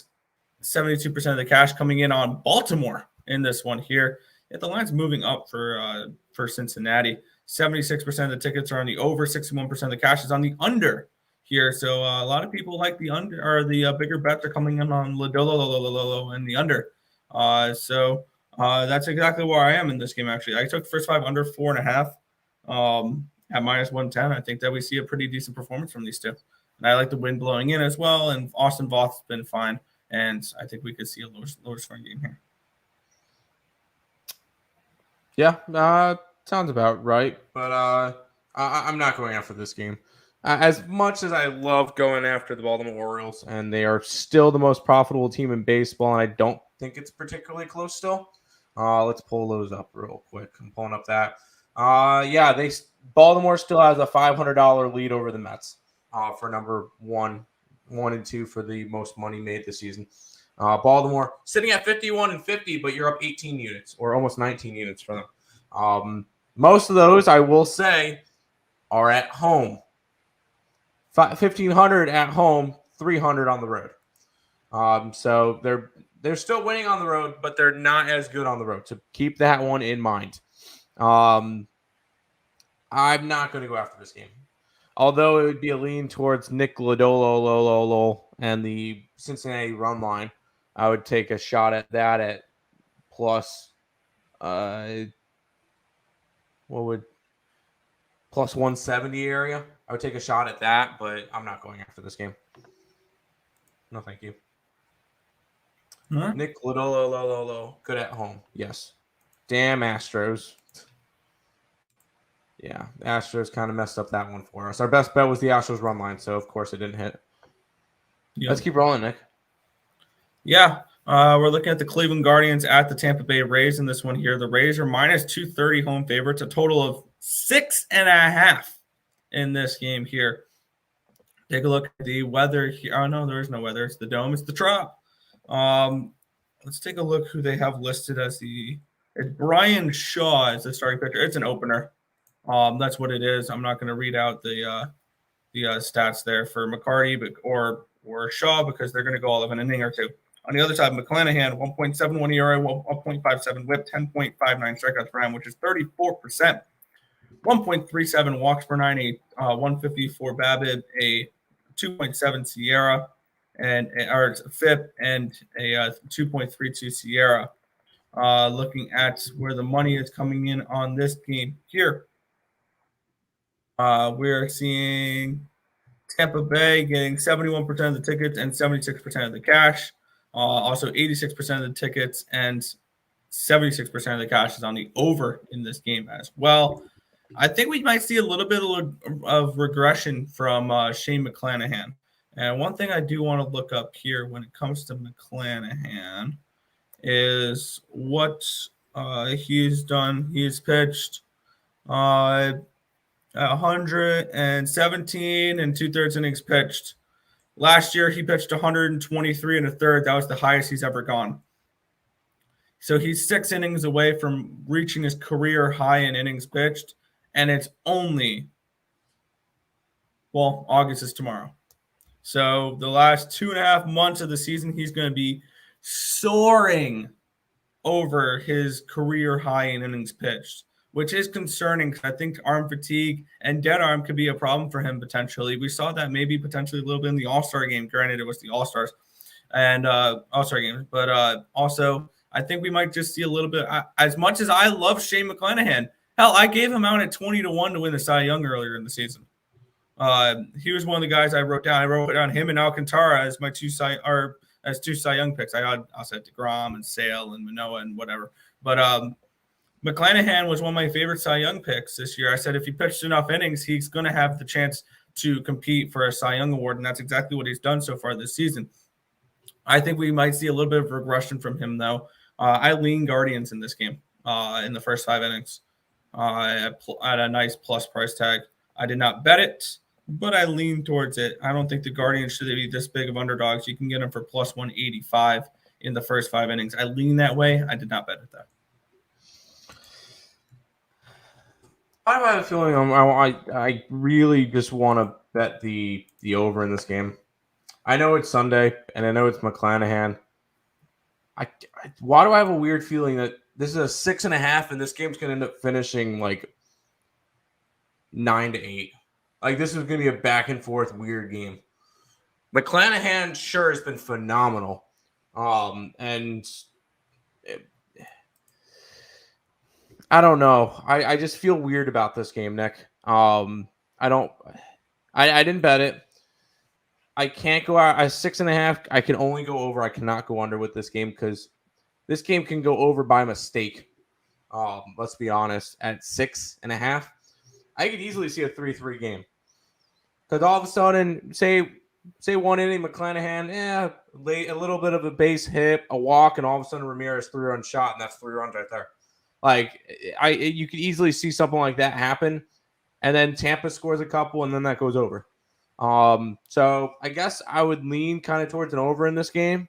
72% of the cash coming in on Baltimore in this one here. Yeah, the line's moving up for Cincinnati. 76% of the tickets are on the over. 61% of the cash is on the under here. So a lot of people like the under, or the bigger bets are coming in on Lodolo and the under. So that's exactly where I am in this game. Actually, I took first 5 under 4.5 at minus 110. I think that we see a pretty decent performance from these two. And I like the wind blowing in as well. And Austin Voth's been fine. And I think we could see a lower scoring game here. Yeah, sounds about right. But I'm not going after this game. As much as I love going after the Baltimore Orioles, and they are still the most profitable team in baseball, and I don't think it's particularly close still. Let's pull those up real quick. I'm pulling up that. Baltimore still has a $500 lead over the Mets for number 1 and 2 for the most money made this season. Baltimore sitting at 51 and 50, but you're up 18 units or almost 19 units for them. Most of those, I will say, are at home. 1,500 at home, 300 on the road. So they're still winning on the road, but they're not as good on the road. So keep that one in mind. I'm not going to go after this game. Although it would be a lean towards Nick Lodolo and the Cincinnati run line. I would take a shot at that at plus plus 170 area. I would take a shot at that, but I'm not going after this game. No, thank you. Huh? Nick Lodolo, good at home. Yes. Damn Astros. Yeah, Astros kind of messed up that one for us. Our best bet was the Astros run line, so of course it didn't hit. Yep. Let's keep rolling, Nick. Yeah, we're looking at the Cleveland Guardians at the Tampa Bay Rays in this one here. The Rays are minus 230 home favorites, a total of 6.5 in this game here. Take a look at the weather here. Oh, no, there is no weather. It's the dome. It's the Trop. Let's take a look who they have listed as it's Brian Shaw as the starting pitcher. It's an opener. That's what it is. I'm not going to read out the stats there for McCarty or Shaw because they're going to go all of an inning or two. On the other side, McClanahan, 1.71 ERA, 1.57 WHIP, 10.59 strikeouts per nine, which is 34%. 1.37 walks per nine, a 154 BABIP, a 2.7 Sierra, and or FIP, and a 2.32 Sierra. Looking at where the money is coming in on this game here, we're seeing Tampa Bay getting 71% of the tickets and 76% of the cash. Also, 86% of the tickets and 76% of the cash is on the over in this game as well. I think we might see a little bit of regression from Shane McClanahan. And one thing I do want to look up here when it comes to McClanahan is what he's done. He's pitched 117 and 2/3 innings pitched. Last year, he pitched 123 and a third. That was the highest he's ever gone. So he's 6 innings away from reaching his career high in innings pitched. And it's only, August is tomorrow. So the last 2.5 months of the season, he's going to be soaring over his career high in innings pitched, which is concerning because I think arm fatigue and dead arm could be a problem for him potentially. We saw that maybe potentially a little bit in the All-Star game. Granted, it was the All-Stars and All-Star games, but also I think we might just see a little bit. As much as I love Shane McClanahan, hell, I gave him out at 20-1 to win the Cy Young earlier in the season. He was one of the guys I wrote down. I wrote down him and Alcantara as my two Cy Young picks. I said DeGrom and Sale and Manoah and whatever, but McClanahan was one of my favorite Cy Young picks this year. I said if he pitched enough innings, he's going to have the chance to compete for a Cy Young award, and that's exactly what he's done so far this season. I think we might see a little bit of regression from him, though. I lean Guardians in this game in the first 5 innings at a nice plus price tag. I did not bet it, but I lean towards it. I don't think the Guardians should be this big of underdogs. You can get them for plus 185 in the first 5 innings. I lean that way. I did not bet it, though. I have a feeling I really just want to bet the over in this game. I know it's Sunday, and I know it's McClanahan. Why do I have a weird feeling that this is a 6.5, and this game's going to end up finishing like 9-8? Like this is going to be a back and forth weird game. McClanahan sure has been phenomenal, and I don't know. I just feel weird about this game, Nick. I didn't bet it. I can't go out at 6.5. I can only go over. I cannot go under with this game because this game can go over by mistake. Let's be honest. At 6.5, I could easily see a 3-3 game. Because all of a sudden, say 1 inning, McClanahan, late, a little bit of a base hit, a walk, and all of a sudden Ramirez 3-run shot, and that's 3 runs right there. Like you could easily see something like that happen, and then Tampa scores a couple, and then that goes over. So I guess I would lean kind of towards an over in this game,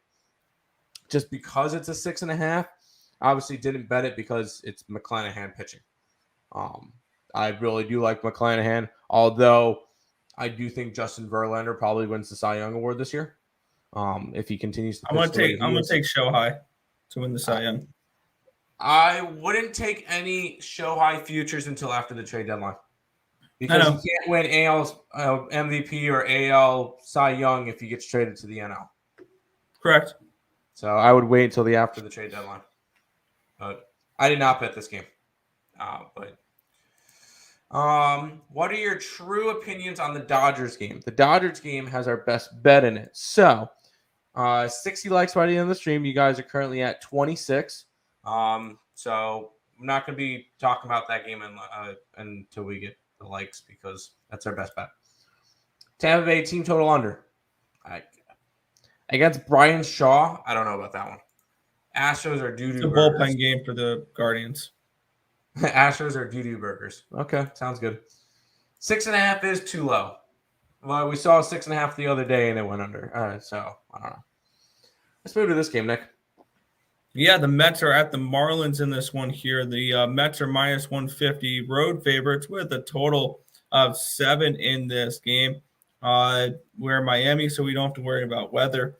just because it's a 6.5. Obviously, didn't bet it because it's McClanahan pitching. I really do like McClanahan, although I do think Justin Verlander probably wins the Cy Young Award this year. If he continues to pitch I'm gonna take Shohei to win the Cy Young. I wouldn't take any Shohei futures until after the trade deadline. because he can't win AL MVP or AL Cy Young if he gets traded to the NL. Correct. So I would wait until after the trade deadline. But I did not bet this game. What are your true opinions on the Dodgers game? The Dodgers game has our best bet in it. So 60 likes by the end of the stream. You guys are currently at 26. So I'm not going to be talking about that game until we get the likes because that's our best bet. Tampa Bay team total under. Against Brian Shaw, I don't know about that one. Astros are doo-doo burgers. It's a bullpen game for the Guardians. Astros are doo-doo burgers. Okay, sounds good. 6.5 is too low. Well, we saw 6.5 the other day and it went under. So I don't know. Let's move to this game, Nick. Yeah, the Mets are at the Marlins in this one here. The Mets are minus 150 road favorites with a total of 7 in this game. We're in Miami, so we don't have to worry about weather.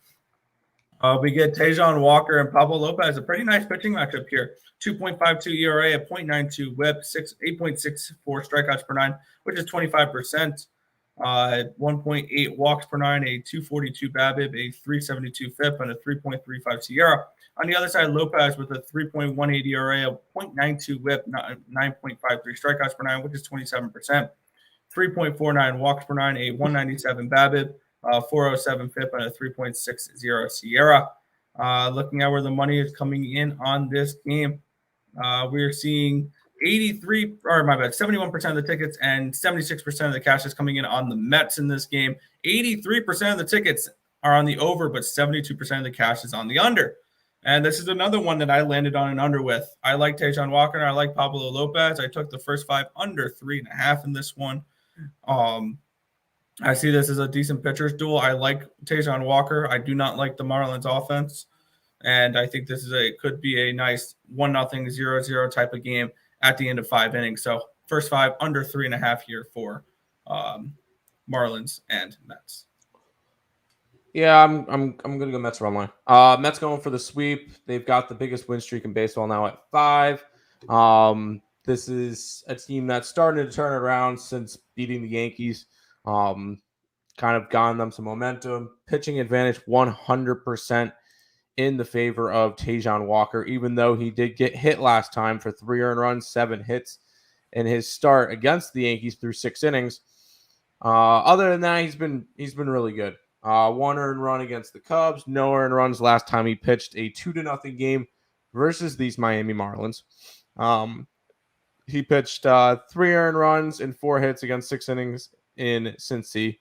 We get Tejan Walker and Pablo Lopez, a pretty nice pitching matchup here. 2.52 ERA, a 0.92 whip, 8.64 strikeouts per 9, which is 25%. 1.8 walks per 9, a 242 BABIP, a 372 FIP, and a 3.35 SIERA. On the other side, Lopez with a 3.18 ERA, a 0.92 whip, 9.53 strikeouts per 9, which is 27%. 3.49 walks per 9, a 197 BABIP, 407 FIP, and a 3.60 SIERA. Looking at where the money is coming in on this game, we're seeing 71% of the tickets and 76% of the cash is coming in on the Mets in this game. 83% of the tickets are on the over, but 72% of the cash is on the under. And this is another one that I landed on an under with. I like Tejan Walker and I like Pablo Lopez. I took the first 5 under 3.5 in this one. I see this as a decent pitcher's duel. I like Tejan Walker. I do not like the Marlins offense. And I think this could be a nice 1-0, 0-0 type of game at the end of 5 innings. So first 5 under 3.5 here for Marlins and Mets. Yeah, I'm gonna go Mets run line. Mets going for the sweep. They've got the biggest win streak in baseball now at 5. This is a team that's starting to turn around since beating the Yankees. Kind of gotten them some momentum. Pitching advantage 100% in the favor of Tejan Walker, even though he did get hit last time for 3 earned runs, 7 hits in his start against the Yankees through 6 innings. Other than that, he's been really good. 1 earned run against the Cubs, no earned runs last time he pitched a 2-0 game versus these Miami Marlins. He pitched 3 earned runs and 4 hits against 6 innings in Cincy.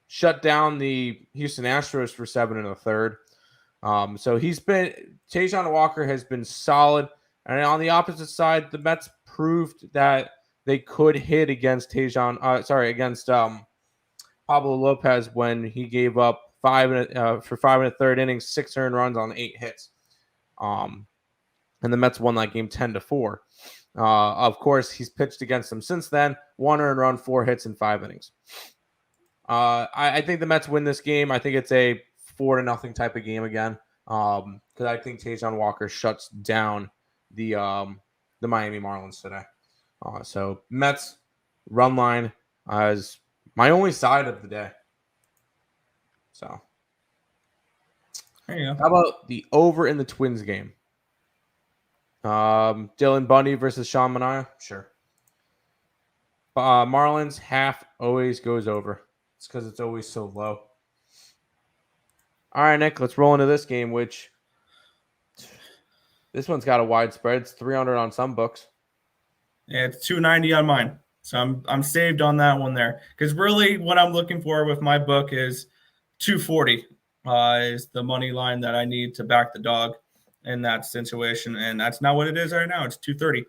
Shut down the Houston Astros for 7 1/3. So Tejan Walker has been solid. And on the opposite side, the Mets proved that they could hit against Pablo Lopez when he gave up 5 1/3 innings, 6 earned runs on 8 hits. And the Mets won that game 10-4. Of course, he's pitched against them since then. 1 earned run, 4 hits in 5 innings. I think the Mets win this game. I think it's a 4-0 type of game again. Because I think Tejan Walker shuts down the Miami Marlins today. So Mets run line as my only side of the day. So there you go. How about the over in the Twins game? Dylan Bundy versus Sean Manaea? Sure. Marlins half always goes over. It's because it's always so low. All right, Nick, let's roll into this game, which this one's got a wide spread. It's 300 on some books. Yeah, it's 290 on mine. So I'm saved on that one there. Because really what I'm looking for with my book is 240 is the money line that I need to back the dog in that situation. And that's not what it is right now. It's 230.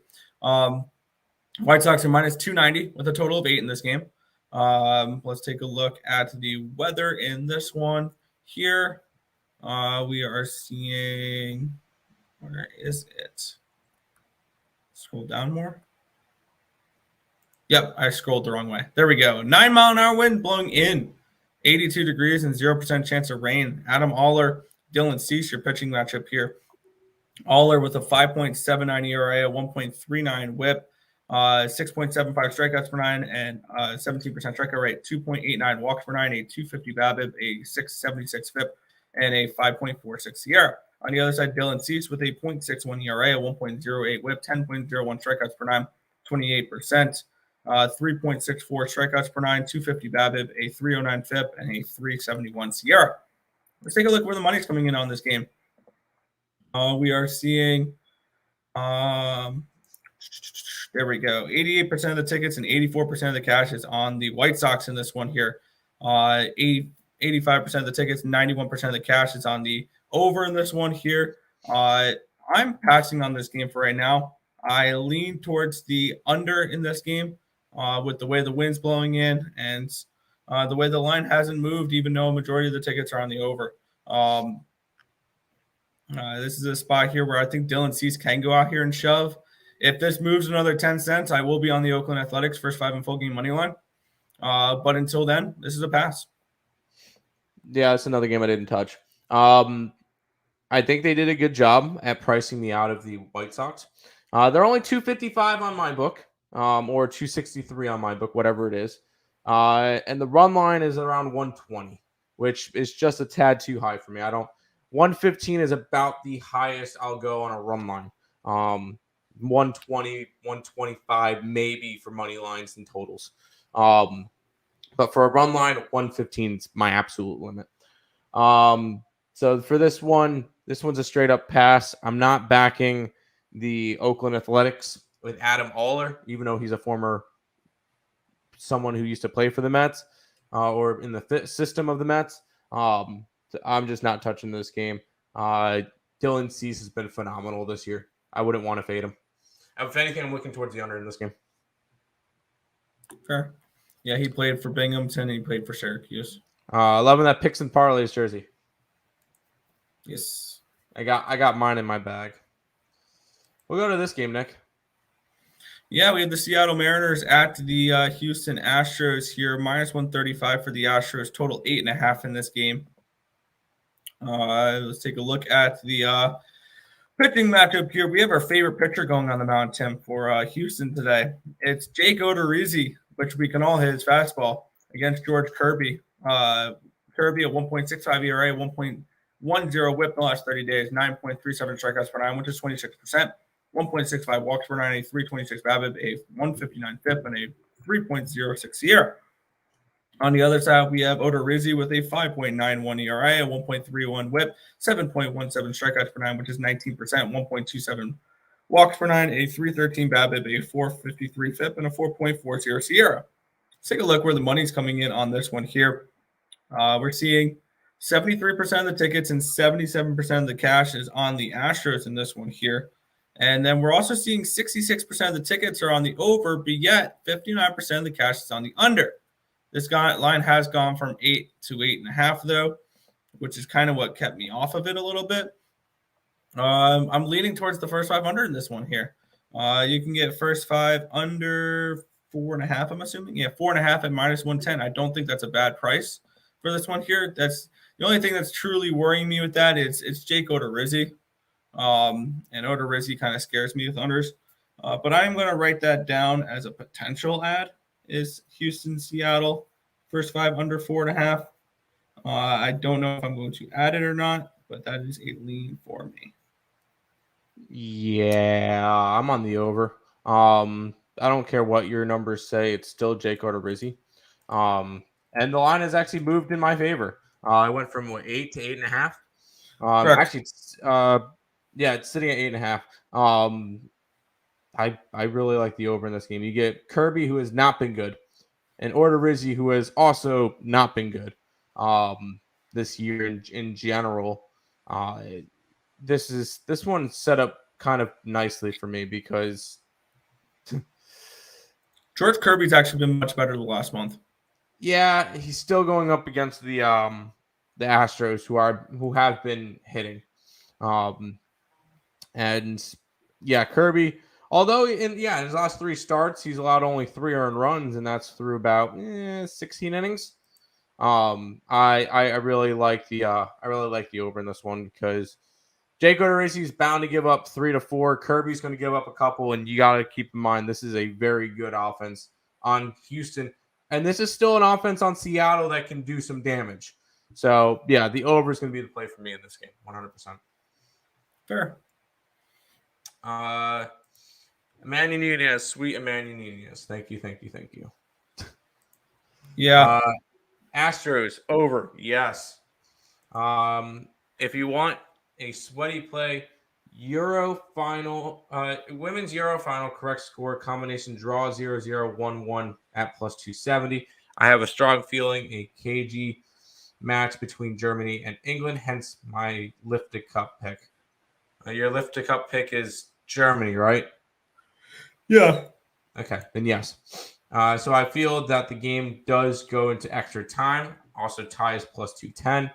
White Sox are minus 290 with a total of 8 in this game. Let's take a look at the weather in this one here. We are seeing, where is it? Scroll down more. Yep, I scrolled the wrong way. There we go. 9-mile-an-hour wind blowing in. 82 degrees and 0% chance of rain. Adam Oller, Dylan Cease, your pitching matchup here. Oller with a 5.79 ERA, a 1.39 whip, 6.75 strikeouts per nine, and 17% strikeout rate, 2.89 walks per nine, a 250 BABIP, a 676 FIP, and a 5.46 SIERA. On the other side, Dylan Cease with a 0.61 ERA, a 1.08 WHIP, 10.01 strikeouts per nine, 28%, 3.64 strikeouts per nine, 250 BABIP, a 309 FIP, and a 371 SIERA. Let's take a look where the money's coming in on this game. We are seeing, there we go, 88% of the tickets and 84% of the cash is on the White Sox in this one here. 85% of the tickets, 91% of the cash is on the over in this one here. I'm passing on this game for right now. I lean towards the under in this game with the way the wind's blowing in and the way the line hasn't moved, even though a majority of the tickets are on the over. This is a spot here where I think Dylan Cease can go out here and shove. If this moves another 10 cents, I will be on the Oakland Athletics first 5 and full game money line. But until then, this is a pass. Yeah, that's another game I didn't touch. I think they did a good job at pricing me out of the White Sox. They're only $255 on my book, or $263 on my book, whatever it is. And the run line is around 120, which is just a tad too high for me. 115 is about the highest I'll go on a run line. 120, 125 maybe for money lines and totals. But for a run line, 115 is my absolute limit. So for this one's a straight up pass. I'm not backing the Oakland Athletics with Adam Oller, even though he's a former someone who used to play for the Mets or in the system of the Mets. I'm just not touching this game. Dylan Cease has been phenomenal this year. I wouldn't want to fade him. If anything, I'm looking towards the under in this game. Fair. Yeah, he played for Binghamton. He played for Syracuse. Loving that Picks and Parleys jersey. Yes. I got mine in my bag. We'll go to this game, Nick. Yeah, we have the Seattle Mariners at the Houston Astros here. Minus 135 for the Astros. Total 8.5 in this game. Let's take a look at the pitching matchup here. We have our favorite pitcher going on the mound, Tim, for Houston today. It's Jake Odorizzi, which we can all hit his fastball, against George Kirby. Kirby at 1.65 ERA, 1.10 WHIP in the last 30 days, 9.37 strikeouts per nine, which is 26%. 1.65 walks per nine, a 326 BABIP, a 159 FIP, and a 3.06 SIERA. On the other side, we have Odorizzi with a 5.91 ERA, a 1.31 WHIP, 7.17 strikeouts per nine, which is 19%, 1.27 walks per nine, a 313 BABIP, a 453 FIP, and a 4.40 SIERA. Let's take a look where the money's coming in on this one here. We're seeing 73% of the tickets and 77% of the cash is on the Astros in this one here. And then we're also seeing 66% of the tickets are on the over, but yet 59% of the cash is on the under. This line has gone from 8 to 8.5, though, which is kind of what kept me off of it a little bit. I'm leaning towards the first 500 in this one here. You can get first 5 under 4.5, I'm assuming. Yeah, 4.5 at minus 110. I don't think that's a bad price for this one here. That's the only thing that's truly worrying me with that is it's Jake Odorizzi. And Odorizzi kind of scares me with unders. But I'm going to write that down as a potential ad. Is Houston, Seattle, first 5 under 4.5. I don't know if I'm going to add it or not, but that is a lean for me. Yeah, I'm on the over. I don't care what your numbers say. It's still Jake Odorizzi. And the line has actually moved in my favor. I went from 8 to 8.5. Actually, it's sitting at 8.5. I really like the over in this game. You get Kirby, who has not been good, and Odorizzi, who has also not been good this year in general. This one's set up kind of nicely for me because George Kirby's actually been much better the last month. Yeah, he's still going up against the Astros, who have been hitting, and yeah, Kirby. Although in his last 3 starts, he's allowed only 3 earned runs, and that's through about 16 innings. I really like the over in this one because Jake Odorizzi is bound to give up 3 to 4. Kirby's going to give up a couple, and you got to keep in mind this is a very good offense on Houston, and this is still an offense on Seattle that can do some damage. So, yeah, the over is going to be the play for me in this game, 100%. Fair. Emmanuel Nunez, sweet Emmanuel Nunez. Thank you. Yeah. Astros, over, yes. If you want a sweaty play, Euro final, women's Euro final correct score combination draw 0-0-1-1 at plus 270. I have a strong feeling a KG match between Germany and England, hence my lift to cup pick. Your lift to cup pick is Germany, right? Yeah. Okay, then yes. So I feel that the game does go into extra time. Also ties plus 210.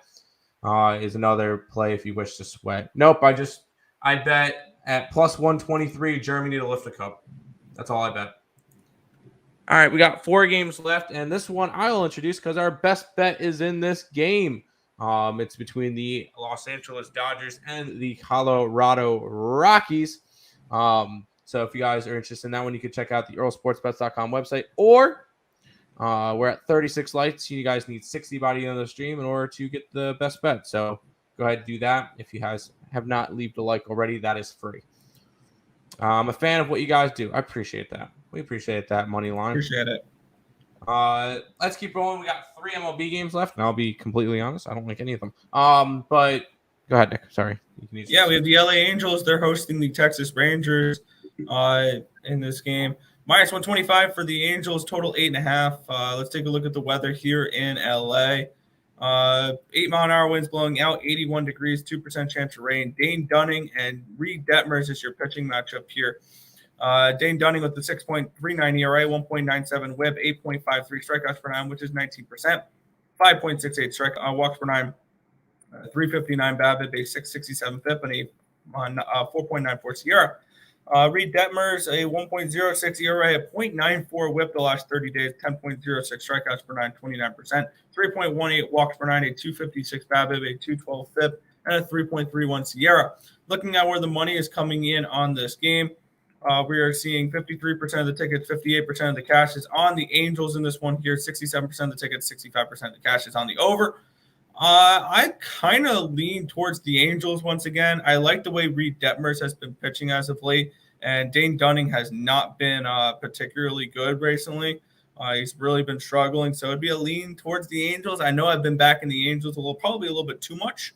Is another play if you wish to sweat. Nope, I bet at plus 123 Germany to lift the cup. That's all I bet. All right, we got 4 games left, And this one I'll introduce because our best bet is in this game. It's between the Los Angeles Dodgers and the Colorado Rockies. So if you guys are interested in that one, you can check out the EarleSportsBets.com website, or we're at 36 likes. You guys need 60 by the end of the stream in order to get the best bet. So go ahead and do that. If you guys have not left a like already, that is free. I'm a fan of what you guys do. I appreciate that. We appreciate that money line. Appreciate it. Let's keep rolling. We got 3 MLB games left, and I'll be completely honest, I don't like any of them. But go ahead, Nick. Sorry. Yeah, we have the LA Angels. They're hosting the Texas Rangers in this game. Minus 125 for the Angels, total 8.5. Let's take a look at the weather here in LA. 8-mile-an-hour winds blowing out, 81 degrees, 2% chance of rain. Dane Dunning and Reed Detmers is your pitching matchup here. Dane Dunning with the 6.39 ERA, 1.97 WHIP, 8.53 strikeouts per 9, which is 19%. 5.68 walks per 9, 359 BABIP, a 667 FIP, and a 4.94 SIERA. Reed Detmers, a 1.06 ERA, a 0.94 WHIP the last 30 days, 10.06 strikeouts per 9, 29%, 3.18 walks per 9, a 256 BABIP, a 212 FIP, and a 3.31 SIERA. Looking at where the money is coming in on this game, we are seeing 53% of the tickets, 58% of the cash is on the Angels in this one here, 67% of the tickets, 65% of the cash is on the over. I kind of lean towards the Angels once again. I like the way Reed Detmers has been pitching as of late, and Dane Dunning has not been particularly good recently. He's really been struggling, so it'd be a lean towards the Angels. I know I've been backing the Angels probably a little bit too much,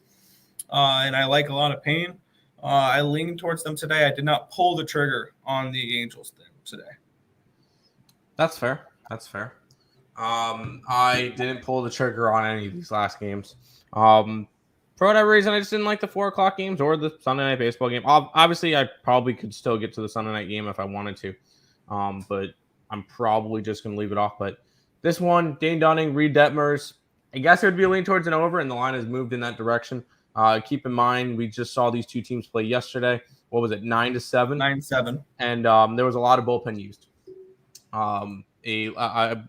and I like a lot of pain. I lean towards them today. I did not pull the trigger on the Angels today. That's fair. I didn't pull the trigger on any of these last games. For whatever reason, I just didn't like the 4:00 games or the Sunday night baseball game. Obviously, I probably could still get to the Sunday night game if I wanted to, but I'm probably just going to leave it off. But this one, Dane Dunning, Reed Detmers, I guess it would be a lean towards an over, and the line has moved in that direction. Keep in mind, we just saw these two teams play yesterday. What was it, 9-7? 9-7. And there was a lot of bullpen used. I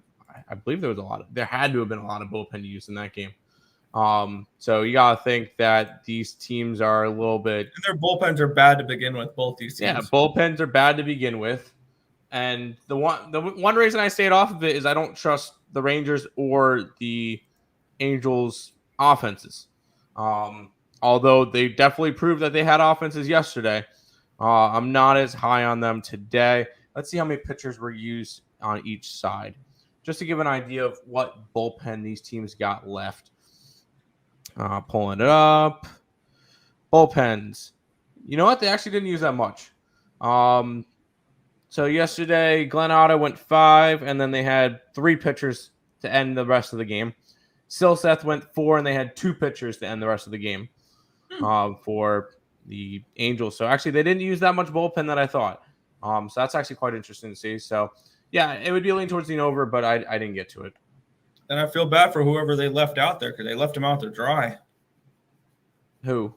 believe there had to have been a lot of bullpen use in that game. So you got to think that these teams are a little bit. And their bullpens are bad to begin with, both these teams. Yeah, bullpens are bad to begin with. And the one reason I stayed off of it is I don't trust the Rangers or the Angels offenses. Although they definitely proved that they had offenses yesterday. I'm not as high on them today. Let's see how many pitchers were used on each side, just to give an idea of what bullpen these teams got left. Pulling it up. Bullpens. You know what? They actually didn't use that much. So yesterday, Glenn Otto went 5, and then they had 3 pitchers to end the rest of the game. Silseth went 4, and they had 2 pitchers to end the rest of the game for the Angels. So actually, they didn't use that much bullpen that I thought. So that's actually quite interesting to see. So, yeah, it would be a lean towards the over, but I didn't get to it. And I feel bad for whoever they left out there because they left them out to dry. Who?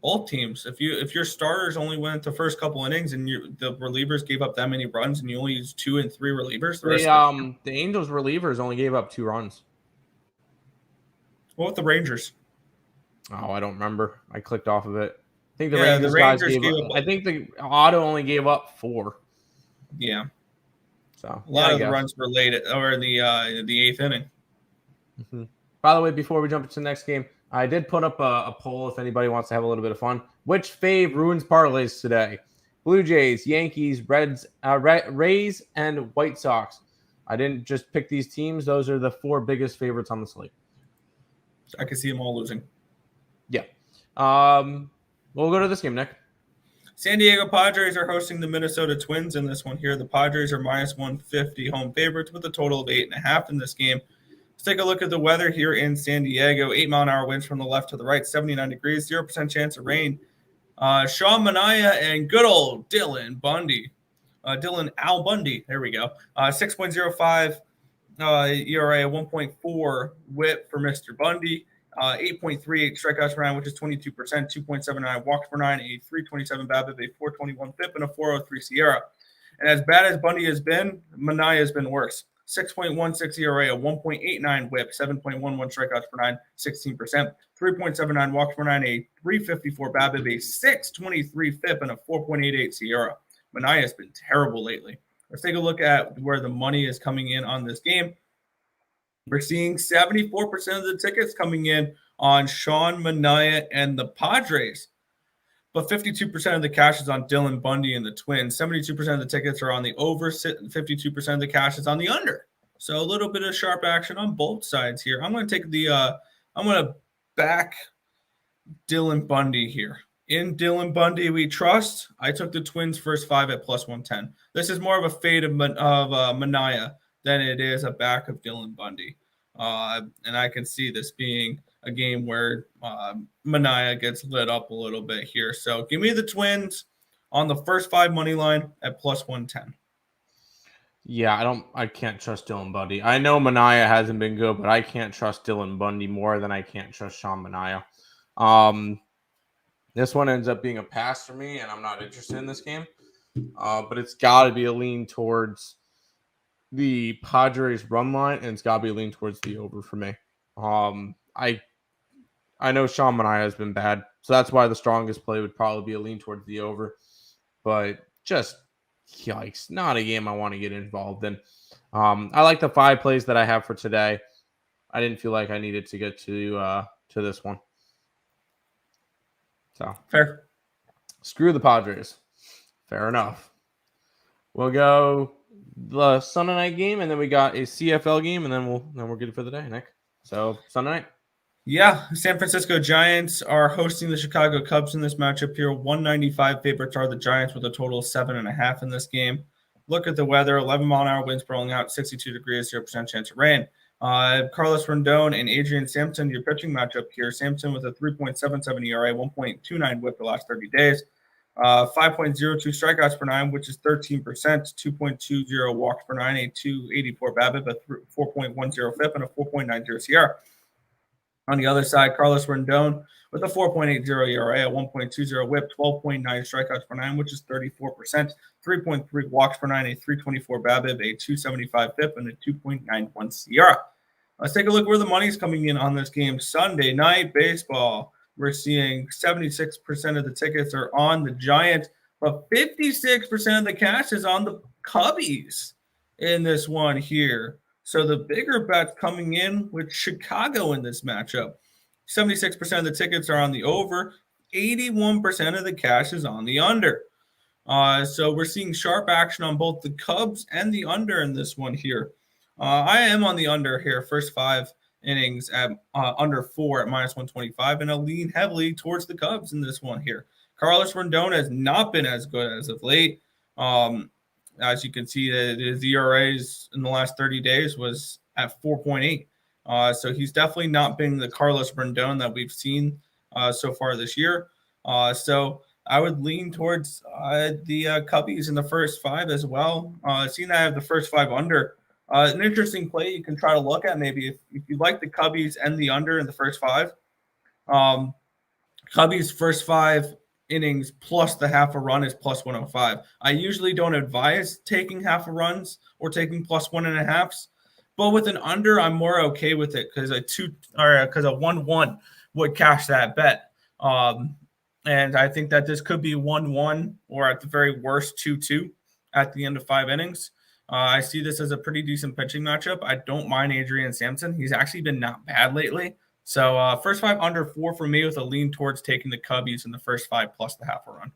Both teams. If your starters only went the first couple innings and the relievers gave up that many runs and you only used 2 and 3 relievers, the Angels relievers only gave up 2 runs. What with the Rangers? Oh, I don't remember. I clicked off of it. think the Yeah, Rangers, the Rangers gave gave up. up- I think the Auto only gave up 4. Yeah, So a lot of the runs were late or the 8th inning. Mm-hmm. By the way, before we jump into the next game, I did put up a poll if anybody wants to have a little bit of fun. Which fave ruins parlays today? Blue Jays, Yankees, Rays, and White Sox. I didn't just pick these teams. Those are the 4 biggest favorites on the slate. I can see them all losing. Yeah. We'll go to this game, Nick. San Diego Padres are hosting the Minnesota Twins in this one here. The Padres are minus 150 home favorites with a total of 8.5 in this game. Let's take a look at the weather here in San Diego. 8-mile-an-hour winds from the left to the right, 79 degrees, 0% chance of rain. Sean Manaea and good old Dylan Bundy. Dylan Al Bundy. There we go. 6.05 ERA, 1.4 whip for Mr. Bundy. 8.38 strikeouts per nine, which is 22%, 2.79 walks per nine, a 327 BABIP, a 421 FIP, and a 403 SIERA. And as bad as Bundy has been, Manaea has been worse. 6.16 ERA, a 1.89 whip, 7.11 strikeouts per nine, 16%, 3.79 walks per nine, a 354 BABIP, a 623 FIP, and a 4.88 SIERA. Manaea has been terrible lately. Let's take a look at where the money is coming in on this game. We're seeing 74% of the tickets coming in on Sean Manaea and the Padres. But 52% of the cash is on Dylan Bundy and the Twins. 72% of the tickets are on the over. 52% of the cash is on the under. So a little bit of sharp action on both sides here. I'm going to take I'm going to back Dylan Bundy here. In Dylan Bundy, we trust. I took the Twins first 5 at plus 110. This is more of a fade of Manaea than it is a back of Dylan Bundy. And I can see this being a game where Manaea gets lit up a little bit here. So give me the Twins on the first 5 money line at plus 110. Yeah, I can't trust Dylan Bundy. I know Manaea hasn't been good, but I can't trust Dylan Bundy more than I can't trust Sean Manaea. This one ends up being a pass for me, and I'm not interested in this game. But it's got to be a lean towards the Padres run line, and it's got to be a lean towards the over for me. I know Sean Manaea has been bad, so that's why the strongest play would probably be a lean towards the over. But just yikes, not a game I want to get involved in. I like the 5 plays that I have for today. I didn't feel like I needed to get to this one. So fair. Screw the Padres. Fair enough. We'll go the Sunday night game, and then we got a CFL game, and then we're good for the day, Nick. So Sunday night. Yeah, San Francisco Giants are hosting the Chicago Cubs in this matchup here. 195 favorites are the Giants with a total of 7.5 in this game. Look at the weather. 11-mile-an-hour winds blowing out, 62 degrees, 0% chance of rain. Carlos Rendon and Adrian Sampson, your pitching matchup here. Sampson with a 3.77 ERA, 1.29 whip the last 30 days. 5.02 strikeouts per nine, which is 13%, 2.20 walks per nine, a 284 BABIP, a 4.10 FIP, and a 4.90 SIERA. On the other side, Carlos Rendon with a 4.80 ERA, a 1.20 whip, 12.9 strikeouts per nine, which is 34%, 3.3 walks per nine, a 324 BABIP, a 275 FIP, and a 2.91 SIERA. Let's take a look where the money's coming in on this game. Sunday night baseball. We're seeing 76% of the tickets are on the Giants, but 56% of the cash is on the Cubbies in this one here. So the bigger bets coming in with Chicago in this matchup. 76% of the tickets are on the over. 81% of the cash is on the under. So we're seeing sharp action on both the Cubs and the under in this one here. I am on the under here, first 5 innings at under 4 at minus 125, and I'll lean heavily towards the Cubs in this one here. Carlos Rendon has not been as good as of late. As you can see, his ERAs in the last 30 days was at 4.8. So he's definitely not been the Carlos Rendon that we've seen so far this year. So I would lean towards the Cubbies in the first 5 as well. Seeing that I have the first 5 under, an interesting play you can try to look at maybe if you like the Cubbies and the under in the first 5. Cubbies first 5 innings plus the half a run is plus 105. I usually don't advise taking half a runs or taking plus 1.5s, but with an under, I'm more okay with it because a 1-1 would cash that bet. And I think that this could be 1-1 or at the very worst 2-2 at the end of 5 innings. I see this as a pretty decent pitching matchup. I don't mind Adrian Sampson. He's actually been not bad lately. So first 5 under 4 for me with a lean towards taking the Cubbies in the first 5 plus the half a run.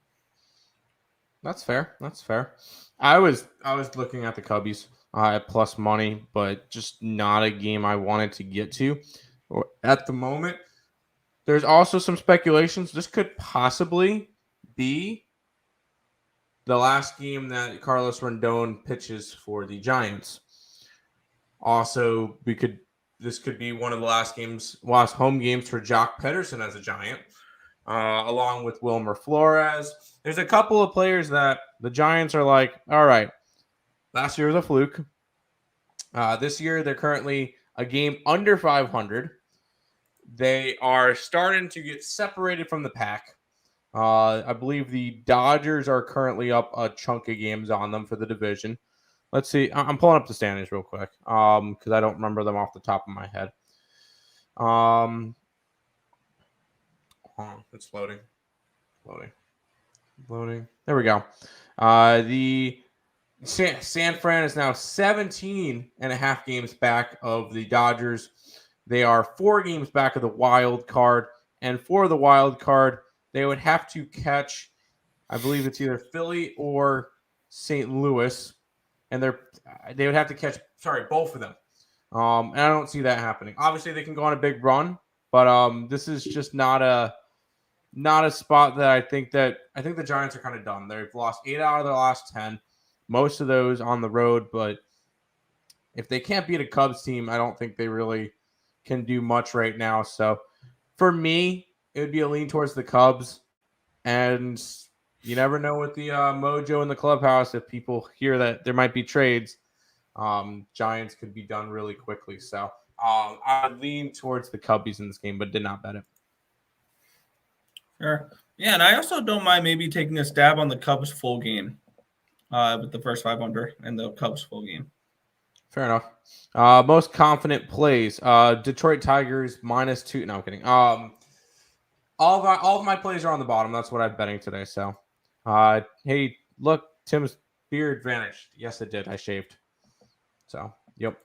That's fair. That's fair. I was looking at the Cubbies at plus money, but just not a game I wanted to get to at the moment. There's also some speculations. This could possibly be the last game that Carlos Rendon pitches for the Giants. Also, this could be one of the last home games for Jock Pederson as a Giant, along with Wilmer Flores. There's a couple of players that the Giants are like, all right, last year was a fluke. This year, they're currently a game under 500. They are starting to get separated from the pack. I believe the Dodgers are currently up a chunk of games on them for the division. Let's see. I'm pulling up the standings real quick because I don't remember them off the top of my head. It's loading. There we go. The San Fran is now 17 and a half games back of the Dodgers. They are 4 games back of the wild card. And for the wild card, they would have to catch, I believe it's either Philly or St. Louis. And they would have to catch, both of them. And I don't see that happening. Obviously, they can go on a big run. But this is just not a spot that I think the Giants are kind of done. They've lost 8 out of their last 10. Most of those on the road. But if they can't beat a Cubs team, I don't think they really can do much right now. So for me, it would be a lean towards the Cubs. And you never know with the mojo in the clubhouse. If people hear that there might be trades, Giants could be done really quickly. So I would lean towards the Cubbies in this game, but did not bet it. Sure. Yeah, and I also don't mind maybe taking a stab on the Cubs full game with the first 5 under and the Cubs full game. Fair enough. Most confident plays. Detroit Tigers -2. No, I'm kidding. All of my plays are on the bottom. That's what I'm betting today. So, hey, look, Tim's beard vanished. Yes, it did. I shaved. So, yep.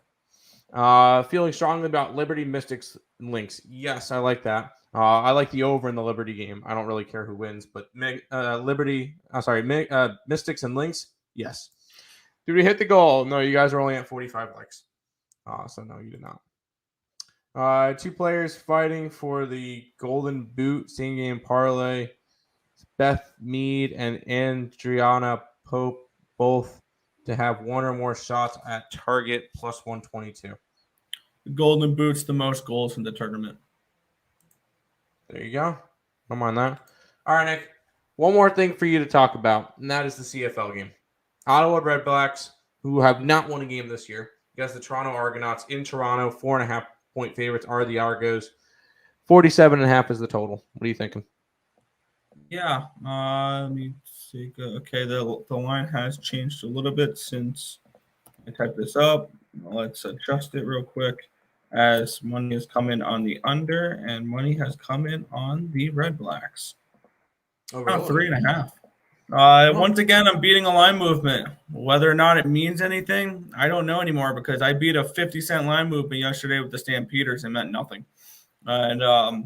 Feeling strongly about Liberty, Mystics, and Lynx. Yes, I like that. I like the over in the Liberty game. I don't really care who wins, but Mystics and Lynx, yes. Did we hit the goal? No, you guys are only at 45 likes. So no, you did not. 2 players fighting for the Golden Boot, same game parlay. Beth Mead and Adriana Pope both to have 1 or more shots at target plus 122. The Golden Boot's the most goals in the tournament. There you go. Don't mind that. All right, Nick. One more thing for you to talk about, and that is the CFL game. Ottawa Redblacks, who have not won a game this year, against the Toronto Argonauts in Toronto. 4.5-point favorites are the Argos. 47.5 is the total. What are you thinking? Yeah. Let me see. Okay, the line has changed a little bit since I typed this up. Let's adjust it real quick as money has come in on the under and money has come in on the Redblacks. Oh, really? 3.5. Once again, I'm beating a line movement. Whether or not it means anything, I don't know anymore because I beat a 50-cent line movement yesterday with the Stampeders and meant nothing. And I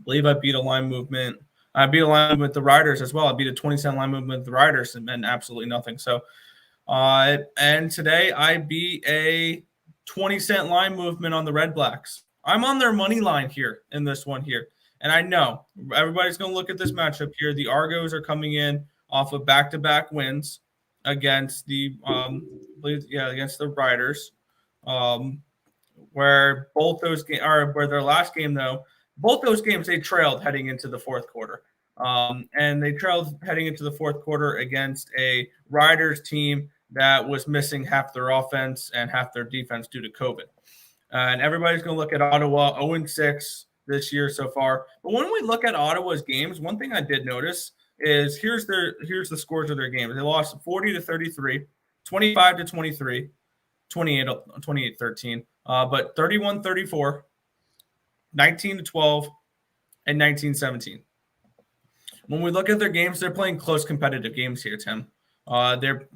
believe I beat a line movement. I beat a line movement with the Riders as well. I beat a 20-cent line movement with the Riders and meant absolutely nothing. So, and today I beat a 20-cent line movement on the Redblacks. I'm on their money line here in this one here. And I know everybody's going to look at this matchup here. The Argos are coming in off of back-to-back wins against the against the Riders, where both those games are where their last game though. Both those games they trailed heading into the fourth quarter, and they trailed heading into the fourth quarter against a Riders team that was missing half their offense and half their defense due to COVID. And everybody's going to look at Ottawa 0-6 this year so far. But when we look at Ottawa's games, one thing I did notice is here's the scores of their games. They lost 40-33, 25-23, 28-13, but 31-34, 19-12, and 19-17. when we look at their games, they're playing close competitive games here, Tim. They're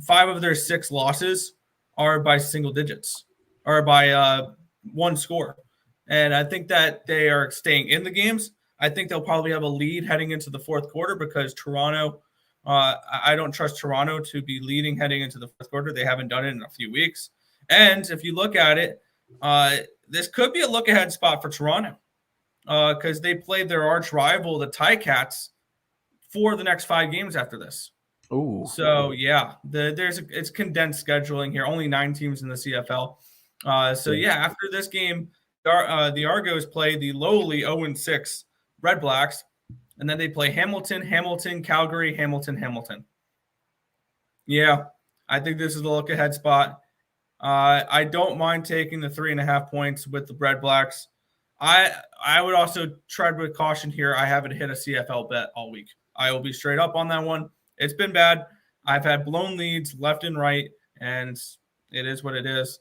5 of their 6 losses are by single digits or by 1 score. And I think that they are staying in the games. I think they'll probably have a lead heading into the fourth quarter because Toronto, I don't trust Toronto to be leading heading into the fourth quarter. They haven't done it in a few weeks. And if you look at it, this could be a look-ahead spot for Toronto because they played their arch rival, the Ticats, for the next 5 games after this. Ooh. So, yeah, it's condensed scheduling here. Only 9 teams in the CFL. After this game, the Argos play the lowly 0-6 Red Blacks, and then they play Hamilton, Calgary, Hamilton. Yeah, I think this is the look-ahead spot. I don't mind taking the 3.5 points with the Red Blacks. I would also tread with caution here. I haven't hit a CFL bet all week. I will be straight up on that one. It's been bad. I've had blown leads left and right, and it is what it is.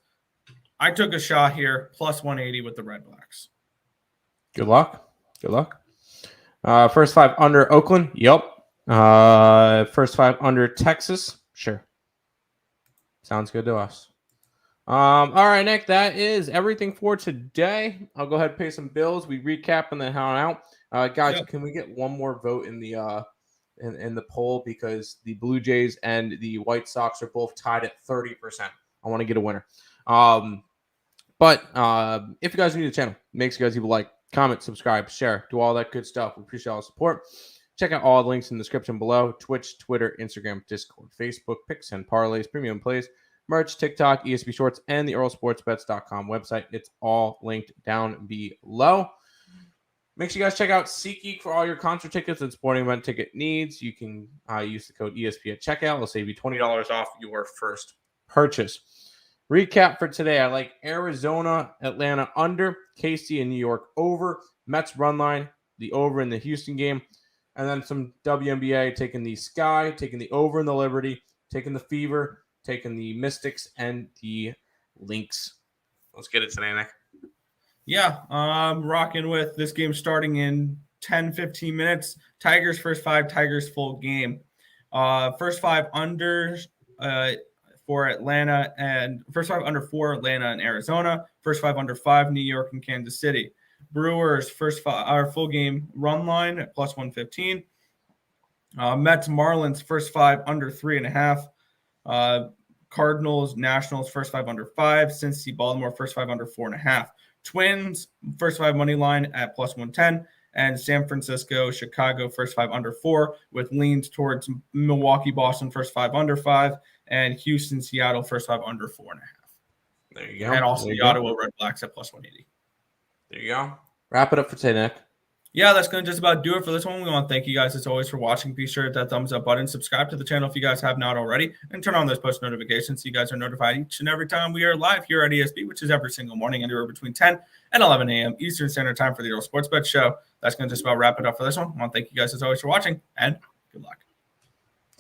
I took a shot here, plus 180 with the Red Blacks. Good luck. First 5 under Oakland. Yep. First 5 under Texas. Sure. Sounds good to us. All right, Nick, that is everything for today. I'll go ahead and pay some bills. We recap and then head on out. Guys, Can we get one more vote in the in the poll because the Blue Jays and the White Sox are both tied at 30%. I want to get a winner. But if you guys are new to the channel, make sure you guys leave a like, comment, subscribe, share, do all that good stuff. We appreciate all the support. Check out all the links in the description below: Twitch, Twitter, Instagram, Discord, Facebook, picks and parlays, premium plays, merch, TikTok, ESP Shorts, and the EarleSportsBets.com website. It's all linked down below. Make sure you guys check out SeatGeek for all your concert tickets and sporting event ticket needs. You can use the code ESP at checkout. It'll save you $20 off your first purchase. Recap for today. I like Arizona, Atlanta under, KC and New York over, Mets run line, the over in the Houston game, and then some WNBA taking the Sky, taking the over in the Liberty, taking the Fever, taking the Mystics and the Lynx. Let's get it today, Nick. Yeah, I'm rocking with this game starting in 10-15 minutes. Tigers first 5, Tigers full game. First 5 under for Atlanta, and first 5 under 4 Atlanta and Arizona. First 5 under 5 New York and Kansas City. Brewers first 5 our full game run line at plus 115. Mets Marlins first 5 under 3.5. Cardinals Nationals first 5 under 5. Cincy Baltimore first 5 under 4.5. Twins first 5 money line at plus 110, and San Francisco Chicago first 5 under 4 with leans towards Milwaukee Boston first 5 under 5, and Houston Seattle first 5 under 4.5. There you go. And also the Ottawa Red Blacks at plus 180. There you go. Wrap it up for today, Nick. Yeah, that's going to just about do it for this one. We want to thank you guys as always for watching. Be sure to hit that thumbs up button, subscribe to the channel if you guys have not already, and turn on those post notifications so you guys are notified each and every time we are live here at ESB, which is every single morning, anywhere between 10 and 11 a.m. Eastern Standard Time for the Earle Sports Bet Show. That's going to just about wrap it up for this one. I want to thank you guys as always for watching, and good luck.